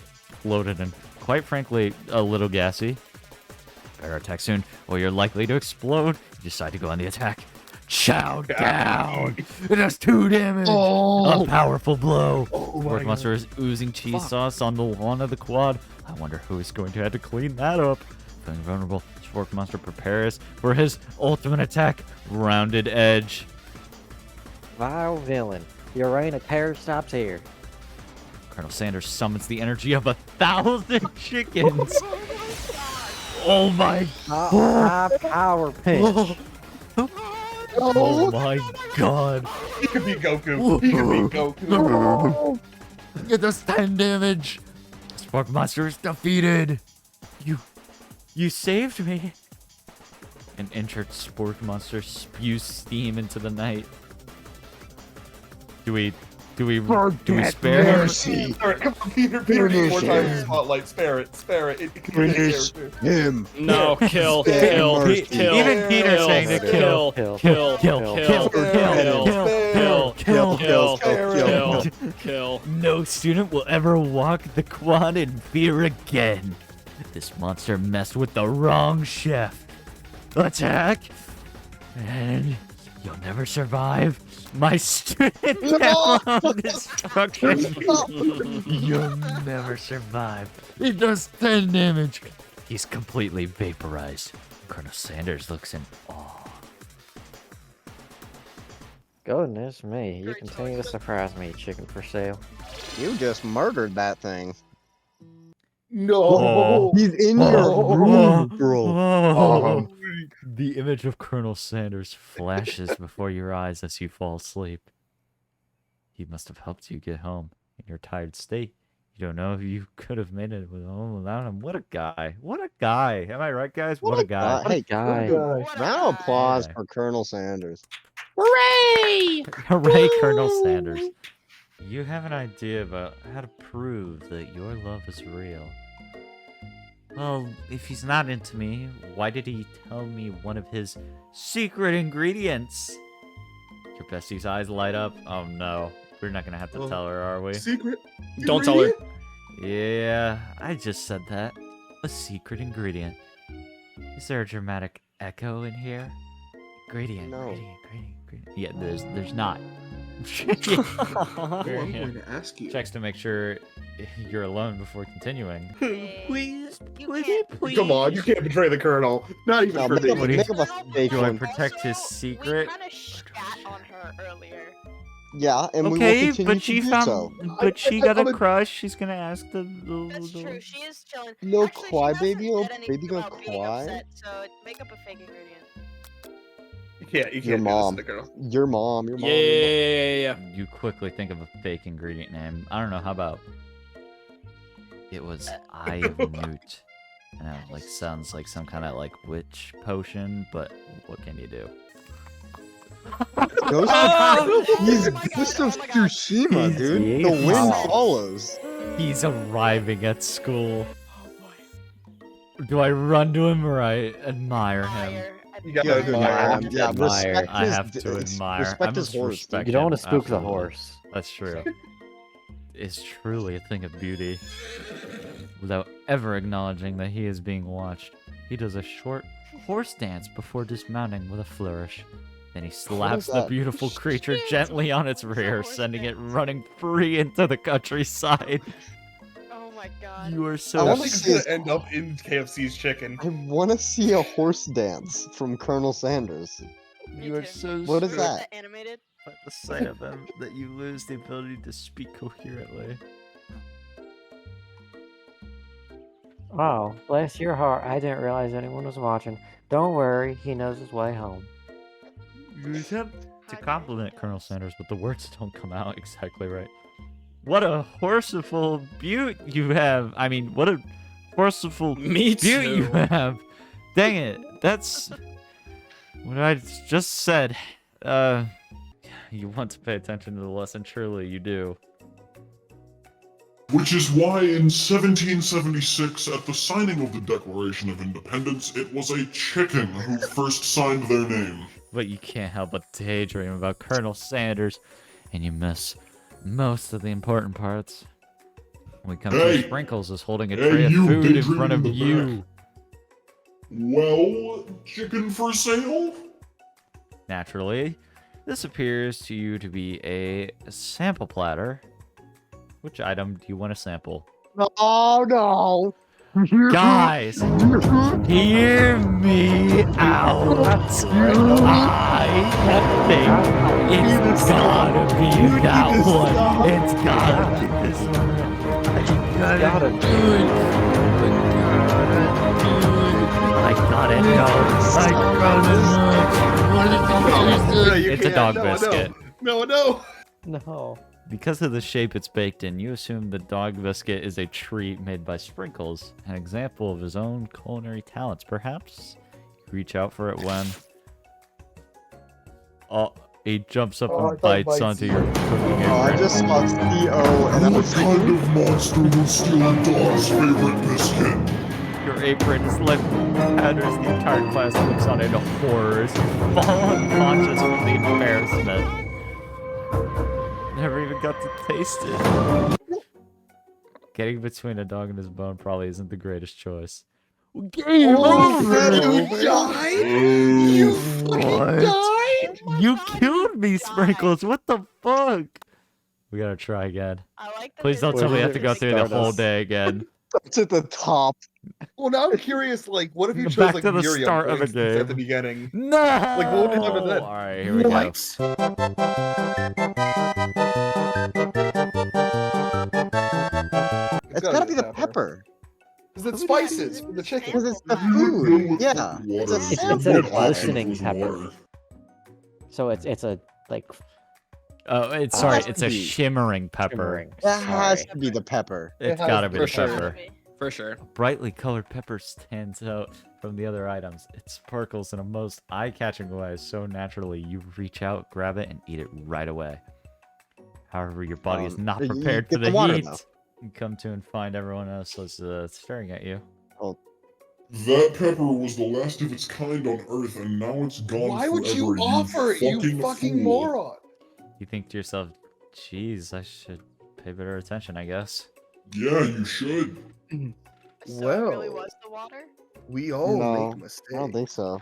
bloated and, quite frankly, a little gassy. Better attack soon, or you're likely to explode. You decide to go on the attack. Chow down! It does 2 damage! A powerful blow! Spork Monster is oozing cheese sauce on the lawn of the quad. I wonder who is going to have to clean that up. Feeling vulnerable, Spork Monster prepares for his ultimate attack, Rounded Edge. Vile villain. Your reign of terror stops here. Colonel Sanders summons the energy of 1,000 chickens. Oh my High power pinch. Oh my god. He could be Goku. He could be Goku. It does 10 damage. Spork Monster is defeated. You saved me. An injured Spork Monster spews steam into the night. Do we spare him? Alright, come on, Peter, needs more time in the spotlight. Spare it. It can be his character. Him. No, kill. Even Peter's saying to kill. Kill. No student will ever walk the quad in fear again. This monster messed with the wrong chef. Attack! And you'll never survive my student destruction. You'll never survive. He does 10 damage. He's completely vaporized. Colonel Sanders looks in awe. Goodness me, you continue to surprise me, chicken for sale. You just murdered that thing. No. He's in your room, bro. The image of Colonel Sanders flashes before your eyes as you fall asleep. He must have helped you get home in your tired state. You don't know if you could have made it home without him. What a guy. What a guy. Am I right, guys? What a guy. Hey, guy. Round of applause for Colonel Sanders. Hooray! Hooray, Colonel Sanders. You have an idea about how to prove that your love is real. Well, if he's not into me, why did he tell me one of his secret ingredients? Your bestie's eyes light up. Oh no, we're not gonna have to tell her, are we? Secret? Don't tell her. Yeah, I just said that. A secret ingredient. Is there a dramatic echo in here? Ingredient, No. ingredient. Yeah, there's not. Oh, I'm going to ask you. Checks to make sure you're alone before continuing. Please, Come on, you can't betray the Colonel. Not even No, for make up, me. make up a fake Do I one. protect his secret? We kind of shat on her earlier. Yeah, and we will Okay, continue but to she do found, so. but she got I'm a a- crush. She's gonna ask the. That's true. She is chilling. Little Actually, she cry hasn't baby, said oh, anything baby gonna about being cry. upset, so make up a fake ingredient. You can't Your do this mom. to the girl. Your mom. Yeah. You quickly think of a fake ingredient name. I don't know. How about? It was Eye of Newt. I know, like sounds like some kind of like witch potion, but what can you do? Ghost of, he's Ghost of Tsushima, He's- dude. The wind he's- follows. He's arriving at school. Do I run to him or I admire him? You You gotta gotta admire admire him. him. Yeah, Admire. respect I his, have to admire. Respect I his must horse. respect You don't him, want to spook the absolutely. horse. That's true. It's truly a thing of beauty. Without ever acknowledging that he is being watched, he does a short horse dance before dismounting with a flourish. Then he slaps the that? beautiful creature gently on its rear, sending it running free into the countryside. Oh my god. You are I so. I wanna think it's see gonna his- end up in KFC's chicken. I want to see a horse dance from Colonel Sanders. Me You are too. so. What is sure that? Animated. At the sight of him, that you lose the ability to speak coherently. Oh, bless your heart. I didn't realize anyone was watching. Don't worry, he knows his way home. You attempt to compliment Colonel Sanders, but the words don't come out exactly right. What a horseful beaut you have! I mean, what a horseful Me beaut you too. have! Dang it, that's what I just said. You want to pay attention to the lesson, truly you do. Which is why in 1776, at the signing of the Declaration of Independence, it was a chicken who first signed their name. But you can't help but daydream about Colonel Sanders, and you miss most of the important parts. When we come Hey! to Sprinkles is holding a Hey, tray of you food in daydreaming front of in the you. back. Well, chicken for sale? Naturally, this appears to you to be a sample platter. Which item do you want to sample? Oh no! Guys, hear me out. I think it's gotta be that one. It's gotta be this one. I gotta do it. I gotta know. I gotta know. No, you It's a can't. dog No, biscuit. No. No. Because of the shape it's baked in, you assume the dog biscuit is a treat made by Sprinkles, an example of his own culinary talents. Perhaps you reach out for it when he jumps up and bites onto your cooking Oh, I apron. just saw CO and I What was kind of monster will steal a dog's favorite biscuit? Your apron is left as the entire class looks on in horror as you fall unconscious from the embarrassment. Never even got to taste it. Getting between a dog and his bone probably isn't the greatest choice. Game over! You died? You fucking died? You killed me, Sprinkles! What the fuck? We gotta try again. I like that Please don't there's tell me I a have to go through the Stardust. whole day again. it's at the top. Well, now I'm curious. Like, what if you chose Back like to the Miriam start for of a instance, game. at the beginning? No! Like, what would happen then? Alright, here we go. What? It's gotta be the pepper. Because it's spices for the chicken. Because it's the You would know food. what Yeah. water It's a is. It's sample a platter. glistening pepper. So it's a like Oh, it's It sorry, has it's to a be. shimmering pepper. shimmering. That has Sorry. to be the pepper. It's has gotta be for the sure. pepper. For sure. A brightly colored pepper stands out from the other items. It sparkles in a most eye-catching way, so naturally you reach out, grab it, and eat it right away. However, your body is not you prepared for get the the water, heat. though. You come to and find everyone else is staring at you. That pepper was the last of its kind on Earth, and now it's gone Why forever. would you offer it, you fucking fool. moron? You think to yourself, geez, I should pay better attention, I guess. Yeah, you should. So it really was the water? We all No, make mistakes. I don't think so.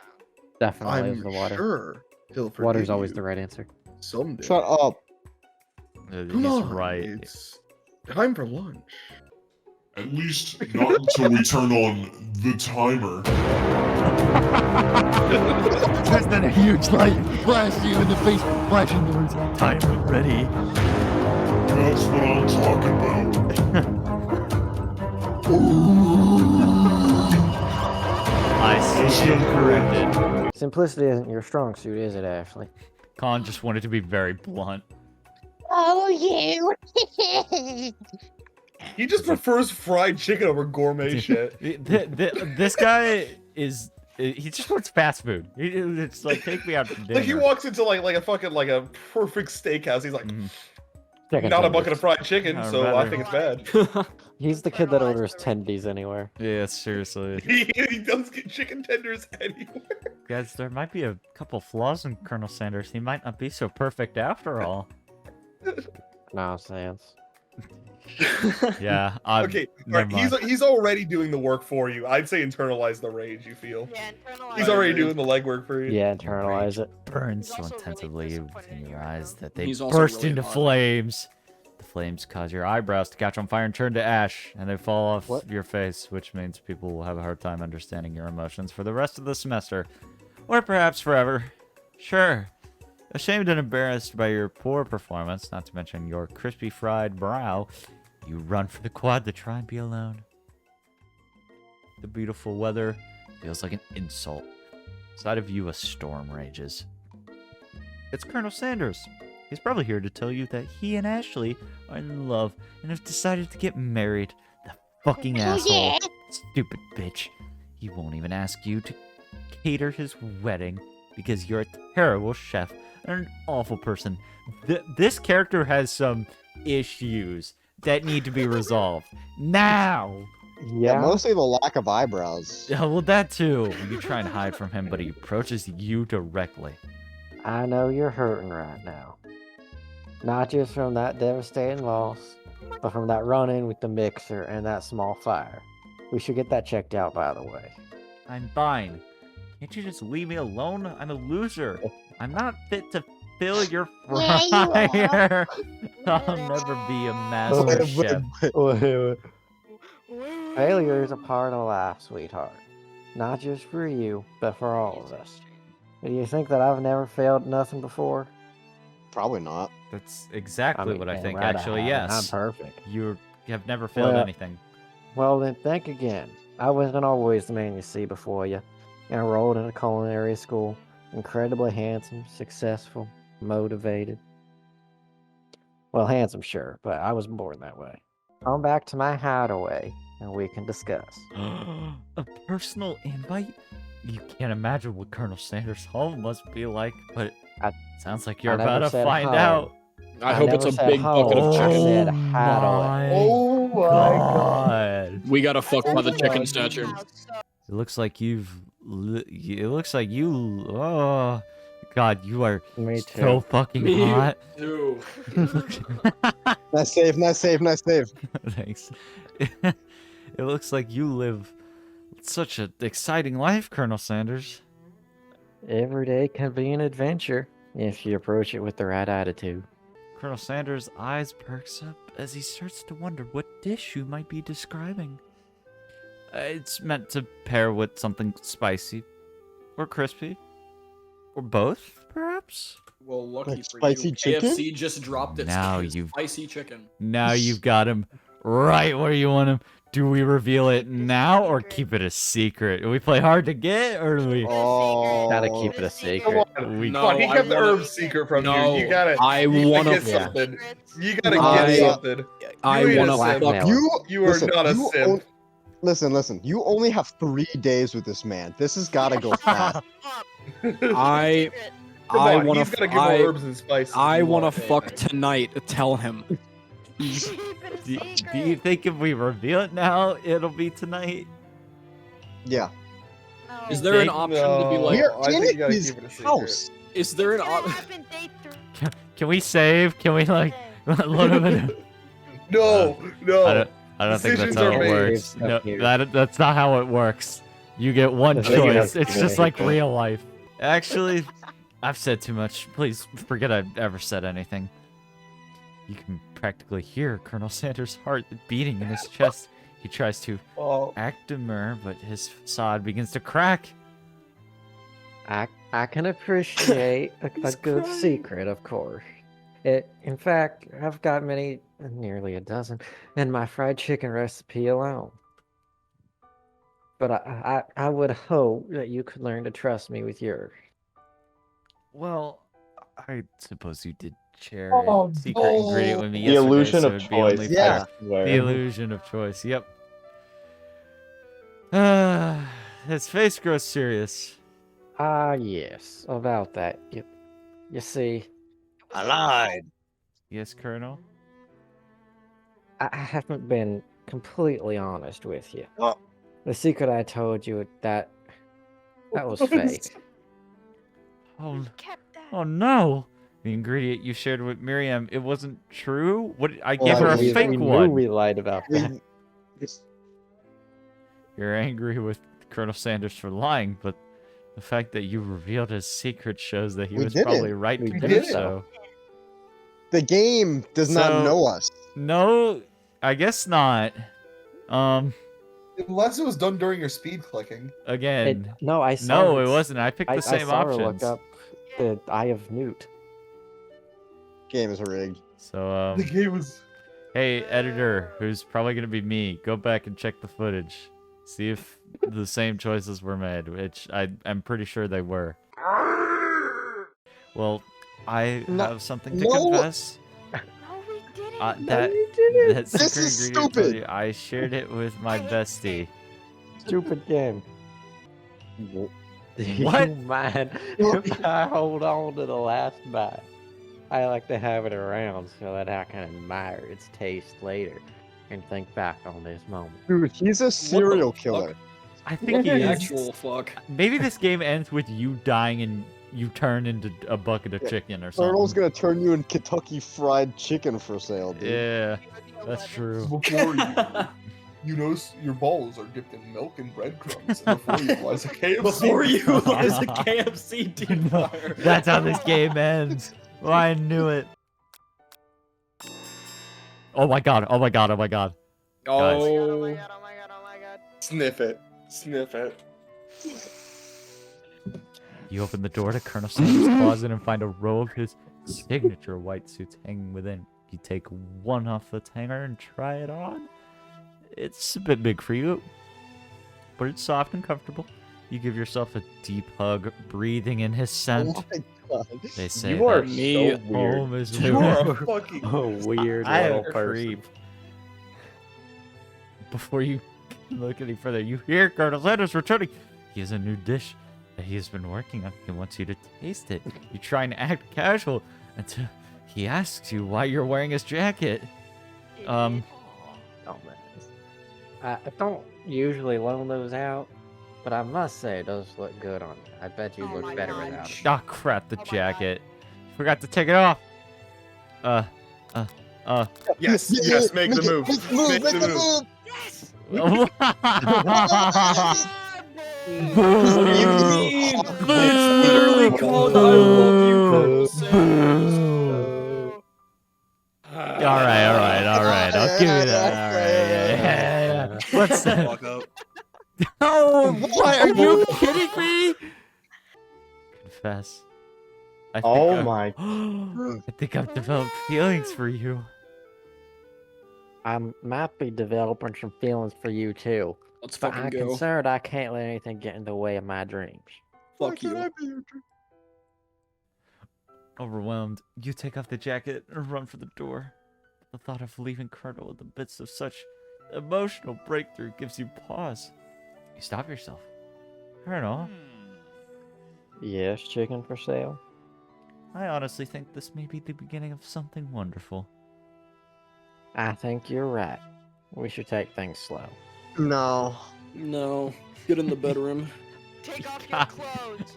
Definitely I'm is the water. sure he'll forgive Water's always you the right answer. someday. Shut up. Come He's on, right. it's time for lunch. At least not until we turn on the timer. There's then a huge light flash you in the face, flashing the words, timer ready. That's what I'm talking about. I stand corrected. Simplicity isn't your strong suit, is it, Ashley? Colin just wanted to be very blunt. Oh, you. He just prefers fried chicken over gourmet shit. This guy is. He just wants fast food. It's like, take me out to dinner. Like he walks into like a fucking like a perfect steakhouse. He's like, not a bucket of fried chicken, I'd so I rather- think it's bad. He's the kid that orders tendies anywhere. Yeah, seriously. he does get chicken tenders anywhere. Guys, there might be a couple flaws in Colonel Sanders. He might not be so perfect after all. Nonsense. Yeah. Okay, all right, he's already doing the work for you. I'd say internalize the rage you feel. Yeah, internalize He's already it. doing the legwork for you. Yeah, internalize it. Burns so intensively within your eyes that they He's also burst really into hot. flames. The flames cause your eyebrows to catch on fire and turn to ash, and they fall off your face, which means people will have a hard time understanding your emotions for the rest of the semester, or perhaps forever. Sure. Ashamed and embarrassed by your poor performance, not to mention your crispy fried brow, you run for the quad to try and be alone. The beautiful weather feels like an insult. Inside of you, a storm rages. It's Colonel Sanders. He's probably here to tell you that he and Ashley are in love and have decided to get married. The fucking asshole. Stupid bitch. He won't even ask you to cater his wedding because you're a terrible chef and an awful person. This character has some issues that need to be resolved. Now! Yeah, mostly the lack of eyebrows. Yeah, well, that too. You try and hide from him, but he approaches you directly. I know you're hurting right now. Not just from that devastating loss, but from that run-in with the mixer and that small fire. We should get that checked out, by the way. I'm fine. Can't you just leave me alone? I'm a loser. I'm not fit to fill your fryer. I'll never be a master chef. Failure is a part of life, sweetheart. Not just for you, but for all of us. Do you think that I've never failed nothing before? Probably not. That's exactly what I damn think, right I actually, haven't. yes. I'm perfect. You have never failed Well, anything. Well, then think again. I wasn't always the man you see before you. Enrolled in a culinary school, incredibly handsome, successful, motivated. Well, handsome, sure, but I was born that way. Come back to my hideaway, and we can discuss. A personal invite? You can't imagine what Colonel Sanders' home must be like, but it sounds like you're I never about to said find home. out. I hope it's never a said big home. bucket of I chicken. said hideaway. Oh my god. We got to fuck by the chicken statue. It looks like you've. It looks like you. Oh, God, you are Me so too. fucking Me hot. too. Nice save, nice save, nice save. Thanks. It looks like you live such an exciting life, Colonel Sanders. Every day can be an adventure if you approach it with the right attitude. Colonel Sanders' eyes perks up as he starts to wonder what dish you might be describing. It's meant to pair with something spicy, or crispy, or both, perhaps? Well, lucky Like for spicy you, chicken? KFC just dropped its Now you've- spicy chicken. Now you've got him right where you want him. Do we reveal it now or keep it a secret? Do we play hard to get or do we? Oh, Gotta keep it a secret. We- Come on, he I kept the wanna- herbs secret from No, you. You gotta. I you wanna- get something. You gotta I- get something. I You ain't wanna a simp. blackmail. You, You are listen, not a you simp. Listen. You only have 3 days with this man. This has got to go fast. I Come I on, want he's to. gotta give more herbs and spices. I if you want want to it. fuck tonight. Tell him. Do you think if we reveal it now, it'll be tonight? Yeah. Is there an option to be like? We're I in think you gotta his keep it a secret. house. Is there an option? Can we save? Can we like load him in? No, no. I don't think that's Decisions how are it made. works. No, that's not how it works. You get one I think choice. that's It's just good. like real life. Actually, I've said too much. Please forget I've ever said anything. You can practically hear Colonel Sanders' heart beating in his chest. He tries to act demure, but his facade begins to crack. I can appreciate a good secret, of course. In fact, I've got nearly a dozen, in my fried chicken recipe alone. But I would hope that you could learn to trust me with yours. Well, I suppose you did share Oh, a secret ingredient with me The yesterday, illusion so of it'd be choice. only Yeah. fair. The illusion of choice. Yep. His face grows serious. Ah, yes, about that. You see, I lied. Yes, Colonel. I haven't been completely honest with you. Oh. The secret I told you that was fake. Oh no! The ingredient you shared with Miriam, it wasn't true? What? I Well, gave her a we fake knew one. we lied about that. You're angry with Colonel Sanders for lying, but the fact that you revealed his secret shows that he We was didn't. probably right We to do didn't. so. The game does not So- know us. No, I guess not. Unless it was done during your speed clicking. Again. No, I saw No, her- it wasn't. I picked the same I saw her options. look up the Eye of Newt. Game is rigged. So, The game was. hey, editor, who's probably gonna be me, go back and check the footage. See if the same choices were made, which I'm pretty sure they were. Well, I have something to confess. That This secret is ingredient I told stupid. you, I shared it with my bestie. Stupid game. What? You mind if I hold on to the last bite? I like to have it around so that I can admire its taste later and think back on this moment. Dude, he's a serial killer. I think he The is. actual fuck. Maybe this game ends with you dying and you turn into a bucket of chicken or something. Colonel's gonna turn you in Kentucky Fried Chicken for sale, dude. Yeah, that's true. Before you notice your balls are dipped in milk and breadcrumbs. And before you realize a KFC. Before you realize a KFC deep fryer. That's how this game ends. Well, I knew it. Oh my god, oh my god, oh my god. Oh. Sniff it. Sniff it. You open the door to Colonel Sanders' closet and find a row of his signature white suits hanging within. You take one off the hanger and try it on. It's a bit big for you, but it's soft and comfortable. You give yourself a deep hug, breathing in his scent. Oh my god. They say You are that so weird. home is You where- are a fucking. A weird I am little a person. creep. Before you look any further, you hear Colonel Sanders returning. He has a new dish that he has been working on. He wants you to taste it. You try and act casual until he asks you why you're wearing his jacket. Oh, man. I don't usually loan those out, but I must say it does look good on you. I bet you look better without it. Oh crap, the jacket. Forgot to take it off. Yes, yes, make the move. Make the move. What do you mean? It's literally called I love you, Colonel Sanders. Alright. I'll give you that. Alright, yeah. What's that? Walk up. Oh, what? Are you kidding me? Confess. I think Oh I've- my. I think I've developed feelings for you. I might be developing some feelings for you too. Let's But fucking I'm go. concerned I can't let anything get in the way of my dreams. Fuck you. Overwhelmed, you take off the jacket and run for the door. The thought of leaving Colonel in the midst of such emotional breakthrough gives you pause. You stop yourself. Colonel, Yes, chicken for sale. I honestly think this may be the beginning of something wonderful. I think you're right. We should take things slow. No. No. Get in the bedroom. Take off your clothes.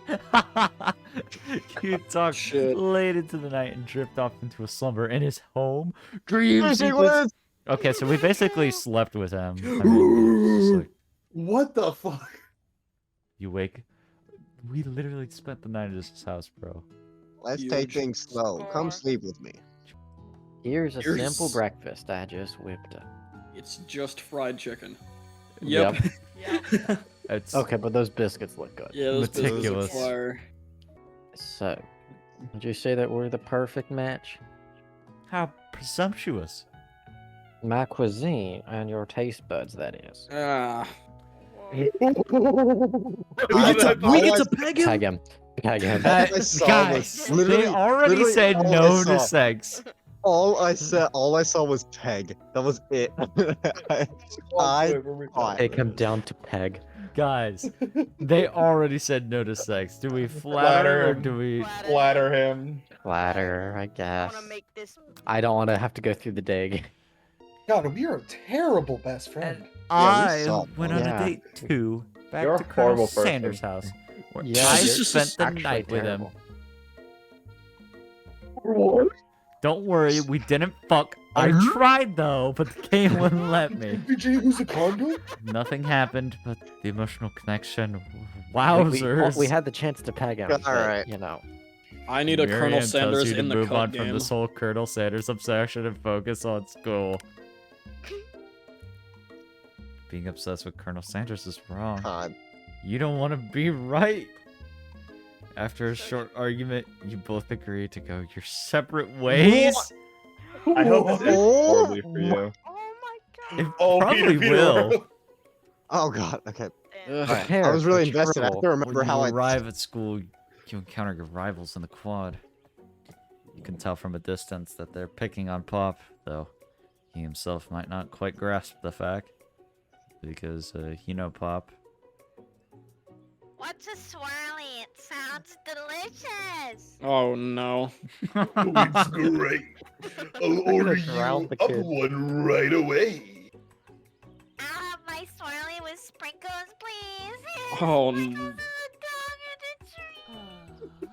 You talk Shit. late into the night and drift off into a slumber in his home. Dream Fishing sequence. list. Okay, so we basically slept with him. I mean, it's just like, What the fuck? you wake. We literally spent the night at his house, bro. Let's Huge take things slow. Come score. sleep with me. Here's a Here's- simple breakfast I just whipped up. It's just fried chicken. Yep. Yeah. It's Okay, but those biscuits look good. Yeah, those biscuits are Meticulous. fire. So, would you say that we're the perfect match? how presumptuous. My cuisine and your taste buds, that is. Ah. I- We get all to peg him? Peg him. Peg him. That- I saw guys, was they literally- already literally said all I no to saw. sex. All I saw was peg. That was it. I thought. Take him down to peg. Guys, they already said no to sex. Do we flatter or do we? Flatter him. Flatter, I I guess. want to make this. I don't want to have to go through the dig. God, we are a terrible best friend. we I saw went one. on Yeah. a date too, back You're to a Colonel horrible person. Sanders' house, where Yeah, I you're spent the actually night with him. What? Don't worry, we didn't fuck. I tried though, but the game wouldn't let me. Did you use a condom? Nothing happened, but the emotional connection. Like, Wowzers! we had the chance to peg him. All but, right. You know. I need a Miriam Colonel tells Sanders you to in the move cup on game. from this whole Colonel Sanders obsession and focus on school. Being obsessed with Colonel Sanders is wrong. God. You don't want to be right. After a short argument, you both agree to go your separate ways. I hope this ends Oh, horribly for you. Oh my god. It Oh, probably Peter, will. Oh god. Okay. Damn. Ugh. I was really invested. I have to When remember you how I. arrive at school, you encounter your rivals in the quad. You can tell from a distance that they're picking on Pop, though he himself might not quite grasp the fact. Because, you know Pop. What's a swirly? It sounds delicious. Oh no. Oh, it's great. I'll order you drown the up kid. one right away. I'll have my swirly with sprinkles, please. Oh, Sprinkles n- in the dog in the tree.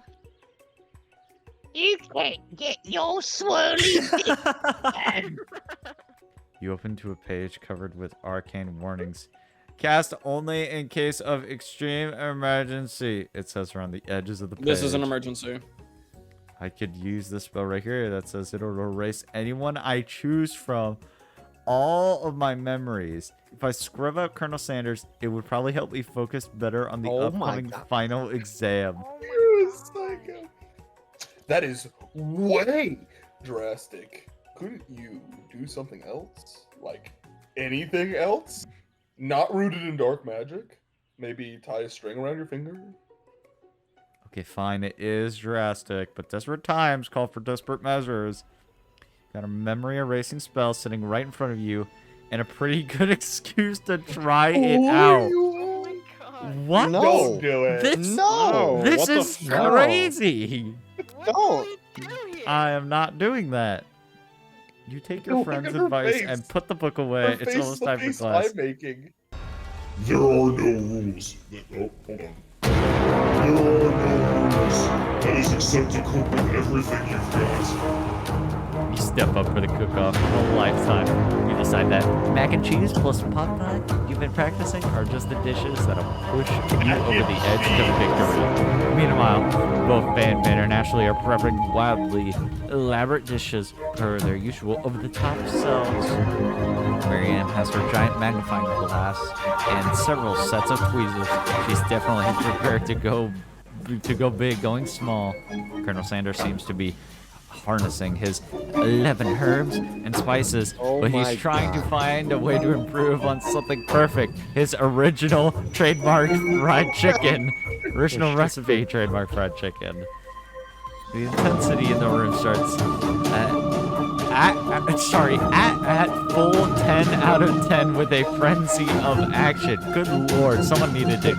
You can't get your swirly. You open to a page covered with arcane warnings. Cast only in case of extreme emergency. It says around the edges of the page. This is an emergency. I could use this spell right here that says it'll erase anyone I choose from all of my memories. If I scrub out Colonel Sanders, it would probably help me focus better on the Oh my upcoming God. final exam. Oh my You're a psycho. That is way drastic. Couldn't you do something else? Like anything else? Not rooted in dark magic? Maybe tie a string around your finger? Okay, fine, it is drastic, but desperate times call for desperate measures. Got a memory erasing spell sitting right in front of you, and a pretty good excuse to try it out. Oh my god. What? No. Don't do it. This, No. this what the is fuck? crazy. What Don't. do we do here? I am not doing that. You take your Look friend's at her advice face. and put the book away. Her It's face is almost the time for face class. I'm making. There are no rules. Oh, hold on. There are no rules. That is except to cope with everything you've got. You step up for the cook-off of a lifetime. You decide that mac and cheese plus pot pie you've been practicing are just the dishes that'll push you over the edge to victory. Meanwhile, both Van Internationally are prepping wildly elaborate dishes per their usual over-the-top selves. Marianne has her giant magnifying glass and several sets of tweezers. She's definitely prepared to go big, going small. Colonel Sanders seems to be harnessing his 11 herbs and spices, but he's my trying to God. find a way to improve on something perfect. His original trademark fried chicken. Original recipe trademark fried chicken. The intensity in the room starts at full 10 out of 10 with a frenzy of action. Good lord, someone needed to,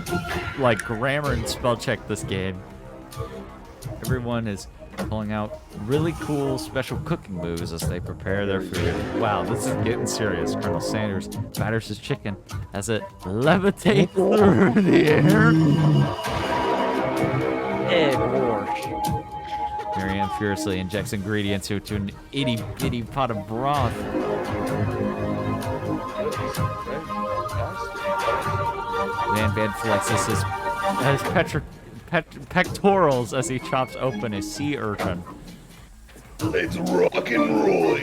like, grammar and spell check this game. Everyone is pulling out really cool special cooking moves as they prepare their food. Wow, this is getting serious. Colonel Sanders batters his chicken as it levitates through the air. Egg wash. Miriam furiously injects ingredients into an itty-bitty pot of broth. Van flexes his pectorals as he chops open a sea urchin. Let's rock and roll.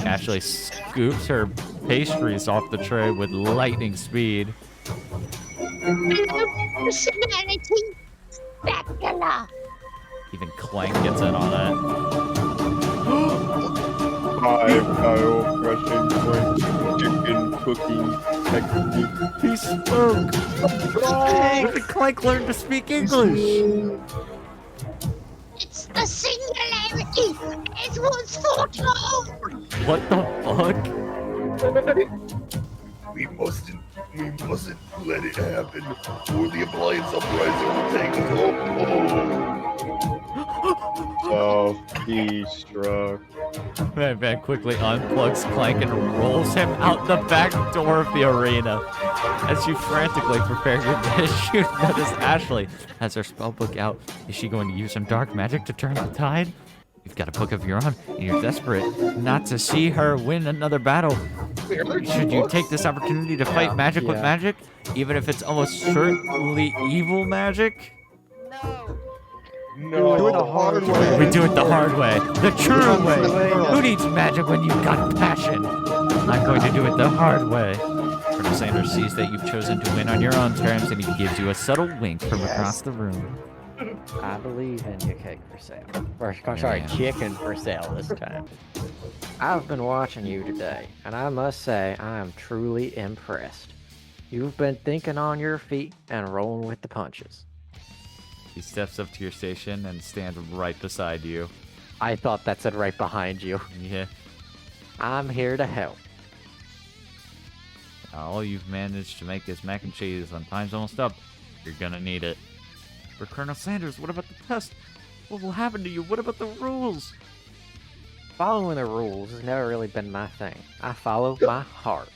Ashley scoops her pastries off the tray with lightning speed. Personality. Spectacular. Even Clank gets in on it. 5 Kyle crushing points. Chicken cooking technique. He spoke! When did Clank learn to speak English? It's the singularity. It was foretold. What the fuck? We mustn't let it happen, or the appliance uprising will take us home. Self-destruct. Van quickly unplugs Clank and rolls him out the back door of the arena. As you frantically prepare your dish, you notice Ashley has her spellbook out. Is she going to use some dark magic to turn the tide? You've got a book of your own, and you're desperate not to see her win another battle. Should you take this opportunity to fight magic with magic, even if it's almost certainly evil magic? No. Do it the hard way. We do it the hard way, the true way. Who needs magic when you've got passion? I'm going to do it the hard way. Colonel Sanders sees that you've chosen to win on your own terms, and he gives you a subtle wink from across the room. I believe in your cake for sale. Or, sorry, chicken for sale this time. I've been watching you today, and I must say I am truly impressed. You've been thinking on your feet and rolling with the punches. He steps up to your station and stands right beside you. I thought that said right behind you. Yeah. I'm here to help. All you've managed to make is mac and cheese, and time's almost up. You're gonna need it. For Colonel Sanders, what about the test? What will happen to you? What about the rules? Following the rules has never really been my thing. I follow my heart.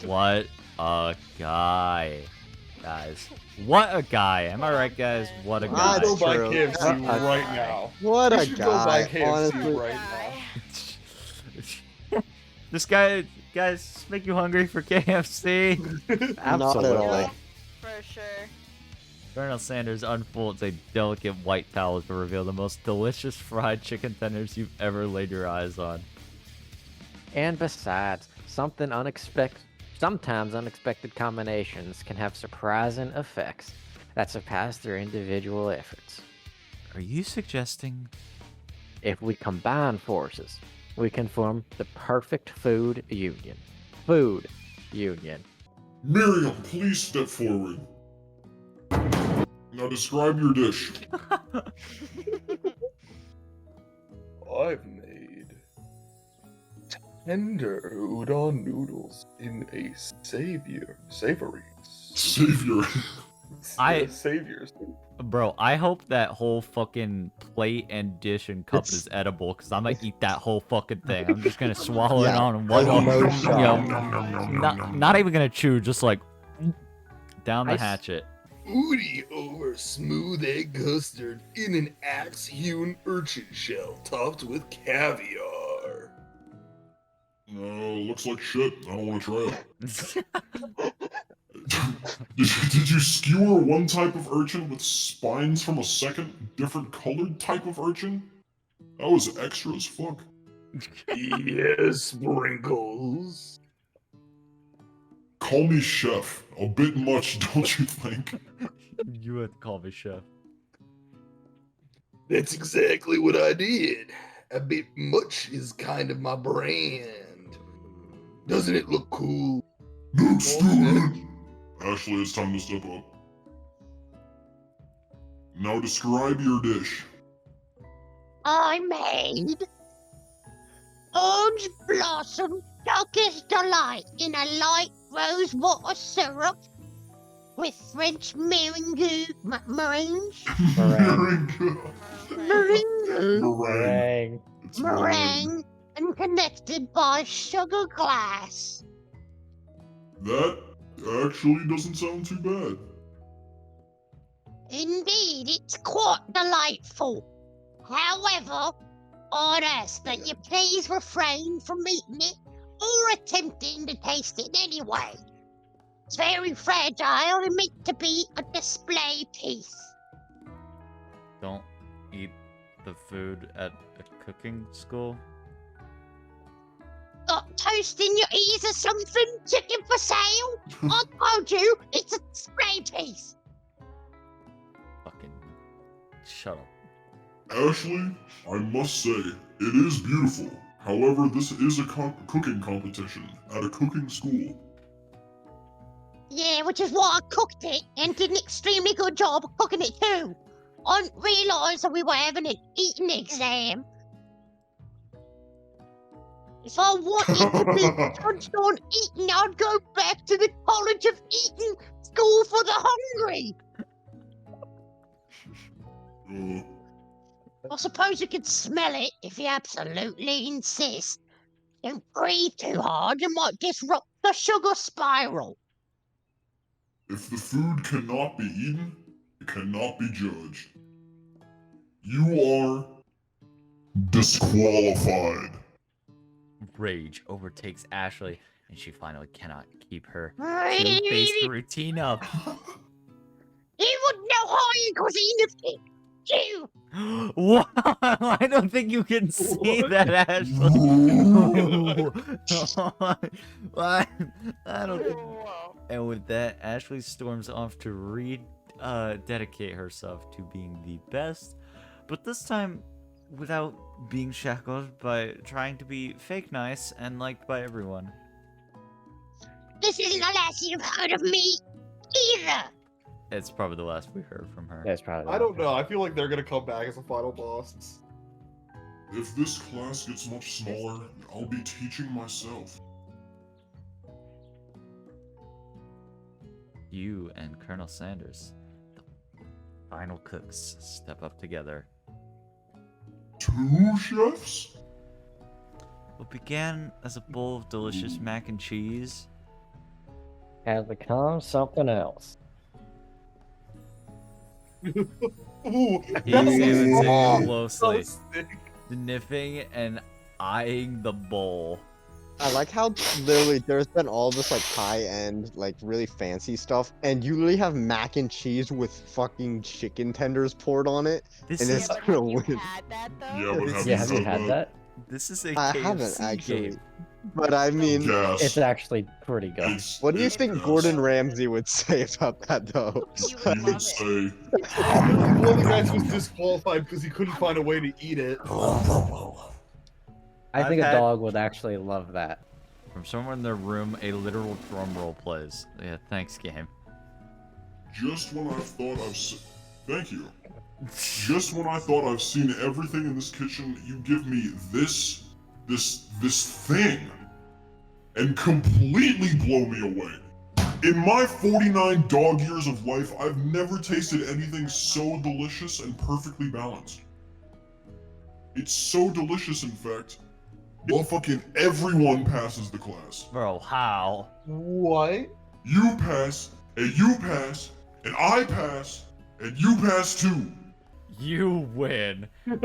What a guy. Guys. What a guy. Am I right, guys? What a guy. I go buy KFC right now. What You a should go buy guy, KFC honestly. right now. This guy, guys, make you hungry for KFC? Not at all. For sure. Colonel Sanders unfolds a delicate white palette to reveal the most delicious fried chicken tenders you've ever laid your eyes on. And besides, sometimes unexpected combinations can have surprising effects that surpass their individual efforts. Are you suggesting? If we combine forces, we can form the perfect food union. Food union. Miriam, please step forward. Now describe your dish. I've made tender udon noodles in a savory. Savior. Savior. Bro, I hope that whole fucking plate and dish and cup is edible, because I'm gonna eat that whole fucking thing. I'm just gonna swallow it on one. Not even gonna chew, just like down the hatchet. Foodie over smooth egg custard in an axe-hewn urchin shell topped with caviar. Looks like shit. I don't want to try it. Did you skewer one type of urchin with spines from a second, different colored type of urchin? That was extra as fuck. Yes, sprinkles. Call me chef. A bit much, don't you think? You would call me chef. That's exactly what I did. A bit much is kind of my brand. Doesn't it look cool? Dude's stupid. Ashley, it's time to step up. Now describe your dish. I made orange blossom darkest delight in a light rose water syrup with French meringue, meringue, Meringue. It's meringue, and connected by sugar glass. That actually doesn't sound too bad. Indeed, it's quite delightful. However, I'd ask that you please refrain from eating it or attempting to taste it anyway. It's very fragile and meant to be a display piece. Don't eat the food at a cooking school. Got toast in your ears or something? Chicken for sale? I told you, it's a display piece. Fucking shut up. Ashley, I must say, it is beautiful. However, this is a cooking competition at a cooking school. Yeah, which is why I cooked it and did an extremely good job of cooking it too. I didn't realise that we were having an eating exam. If I wanted to be judged on eating, I'd go back to the College of Eating School for the Hungry. I suppose you could smell it if you absolutely insist. Don't breathe too hard, you might disrupt the sugar spiral. If the food cannot be eaten, it cannot be judged. You are disqualified. Rage overtakes Ashley, and she finally cannot keep her Rage. two-faced routine up. You wouldn't know how you could eat it. You. Wow, I don't think you can see that, Ashley. I don't think. And with that, Ashley storms off to dedicate herself to being the best, but this time without being shackled by trying to be fake nice and liked by everyone. This isn't the last you've heard of me, either. It's probably the last we heard from her. That's probably. I don't know. I feel like they're gonna come back as a final boss. If this class gets much smaller, I'll be teaching myself. You and Colonel Sanders, the final cooks, step up together. 2 chefs? What began as a bowl of delicious mac and cheese has become something else. Ooh, He examines it so closely, sick. sniffing and eyeing the bowl. I like how literally there's been all this like high-end, like really fancy stuff, and you literally have mac and cheese with fucking chicken tenders poured on it, This and is it's gonna win. Yeah, but have Have you had that? This is a I KFC haven't actually, game. but I mean, Yes. It's actually pretty good. what do you It's think yes. Gordon Ramsay would say about that though? You He would would love it. say, One of the guys was disqualified because he couldn't find a way to eat it. I think I've a had- dog would actually love that. From somewhere in their room, a literal drum roll plays. Yeah, thanks, game. just when I thought thank you. Just when I thought I've seen everything in this kitchen, you give me this thing, and completely blow me away. In my 49 dog years of life, I've never tasted anything so delicious and perfectly balanced. It's so delicious, in fact. Well, fucking everyone passes the class. Bro, how? What? You pass, and you pass, and I pass, and you pass too. You win. You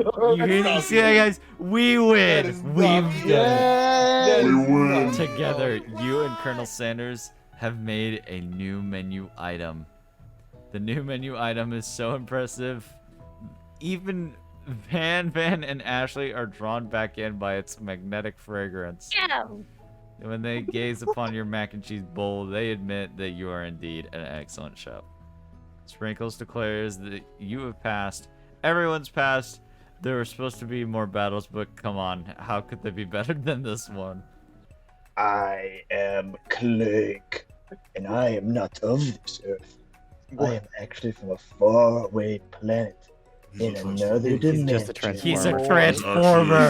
see that, guys? We win. That is We've not done fair. That We is win. not Together, fair. you and Colonel Sanders have made a new menu item. The new menu item is so impressive. Even Van, and Ashley are drawn back in by its magnetic fragrance. No. When they gaze upon your mac and cheese bowl, they admit that you are indeed an excellent chef. Sprinkles declares that you have passed. Everyone's passed. There were supposed to be more battles, but come on, how could they be better than this one? I am Clegg, and I am not of this earth. I am actually from a faraway planet in another dimension. He's just a transformer. He's a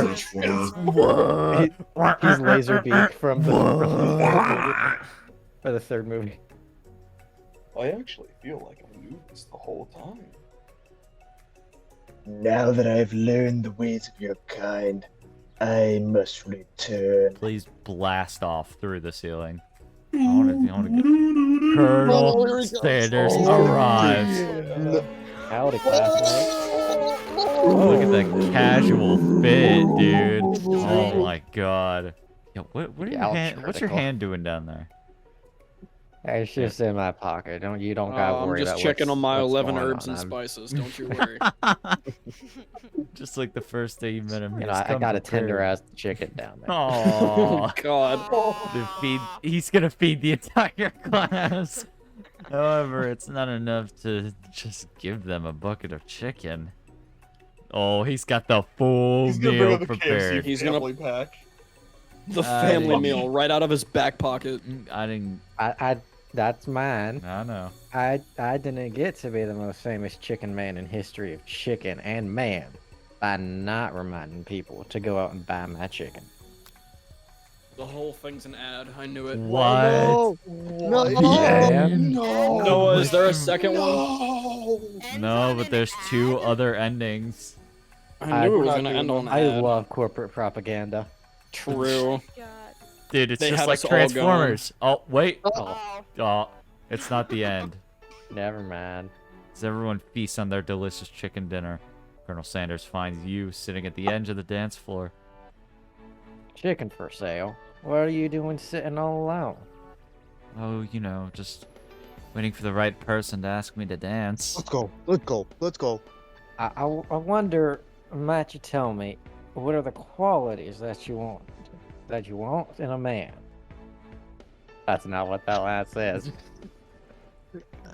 Actually, transformer. He's Laserbeak from the third movie. I actually feel like I knew this the whole time. Now that I've learned the ways of your kind, I must return. Please blast off through the ceiling. I want to get... Colonel Sanders arrives. Howdy, classmate. Look at that casual fit, dude. Oh my god. Yo, what are your what's your hand doing down there? It's just in my pocket. You don't gotta worry I'm about just checking on my what's 11 going herbs on. and spices. Don't you worry. Just like the first day you met him. You know, I got a tenderized chicken down there. Oh God. He's gonna feed the entire class. However, it's not enough to just give them a bucket of chicken. Oh, he's got the full meal prepared. He's gonna pack the family meal right out of his back pocket. I didn't. That's mine. I know. I didn't get to be the most famous chicken man in history of chicken and man by not reminding people to go out and buy my chicken. The whole thing's an ad. I knew it. What? No. Noah, is there a second one? No, but there's 2 other endings. I knew it was gonna end on I ad. love corporate propaganda. True. Dude, it's They just had like us all going. Transformers. Oh, wait. Oh, Oh, it's not the end. never mind. As everyone feasts on their delicious chicken dinner, Colonel Sanders finds you sitting at the edge of the dance floor. Chicken for sale. What are you doing sitting all alone? Oh, you know, just waiting for the right person to ask me to dance. Let's go. Let's go. Let's go. I wonder, might you tell me, what are the qualities that you want in a man? That's not what that line says.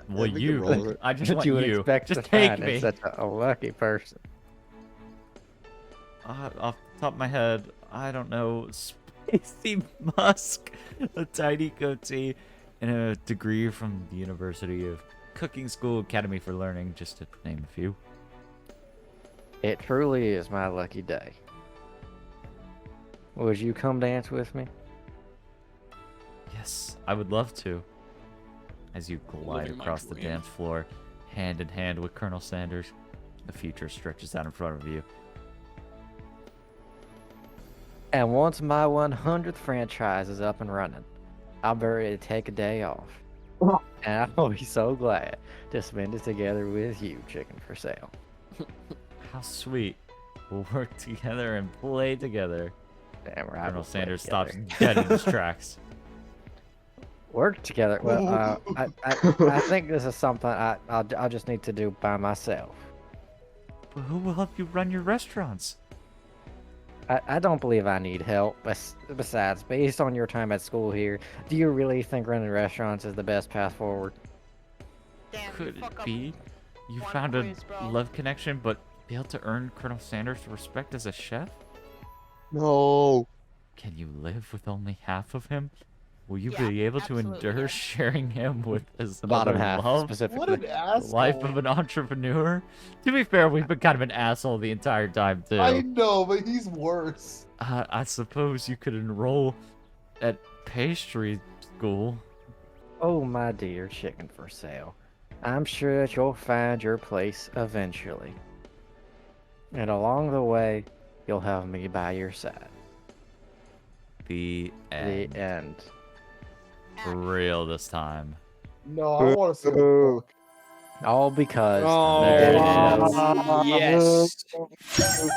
Well, we can roll with it. I just What want you would you. expect Just to take find in me. such a lucky person. Off the top of my head, I don't know. Spacey Musk, a tiny goatee, and a degree from the University of Cooking School Academy for Learning, just to name a few. It truly is my lucky day. Would you come dance with me? Yes, I would love to. As you glide Living my across the dream. dance floor, hand in hand with Colonel Sanders, the future stretches out in front of you. And once my 100th franchise is up and running, I'll be ready to take a day off. And I'll be so glad to spend it together with you, Chicken for Sale. How sweet. We'll work together and play together. Damn right. Colonel we'll play Sanders together. stops dead in his tracks. Work together. Well, I think this is something I'll just need to do by myself. But who will help you run your restaurants? I don't believe I need help. Besides, based on your time at school here, do you really think running restaurants is the best path forward? Damn, Could fuck it up be? You one found a quiz, bro. love connection, but failed to earn Colonel Sanders' respect as a chef? No. Can you live with only half of him? Will you Yeah, be able to absolutely, endure yeah. sharing him with his The bottom other half, love? specifically. What an asshole. Life of an entrepreneur? To be fair, we've been kind of an asshole the entire time, too. I know, but he's worse. I suppose you could enroll at pastry school. Oh, my dear Chicken for Sale. I'm sure that you'll find your place eventually. And along the way, you'll have me by your side. The end. The end. For real this time. No, I want to see the book. All because There it Oh, is. yes.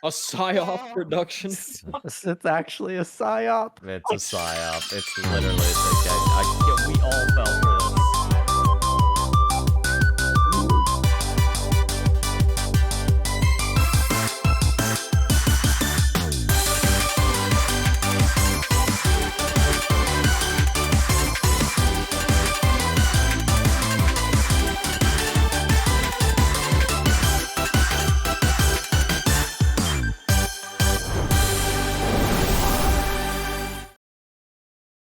A psyop production. It's actually a psyop. It's a psyop. It's literally the guy. We all fell for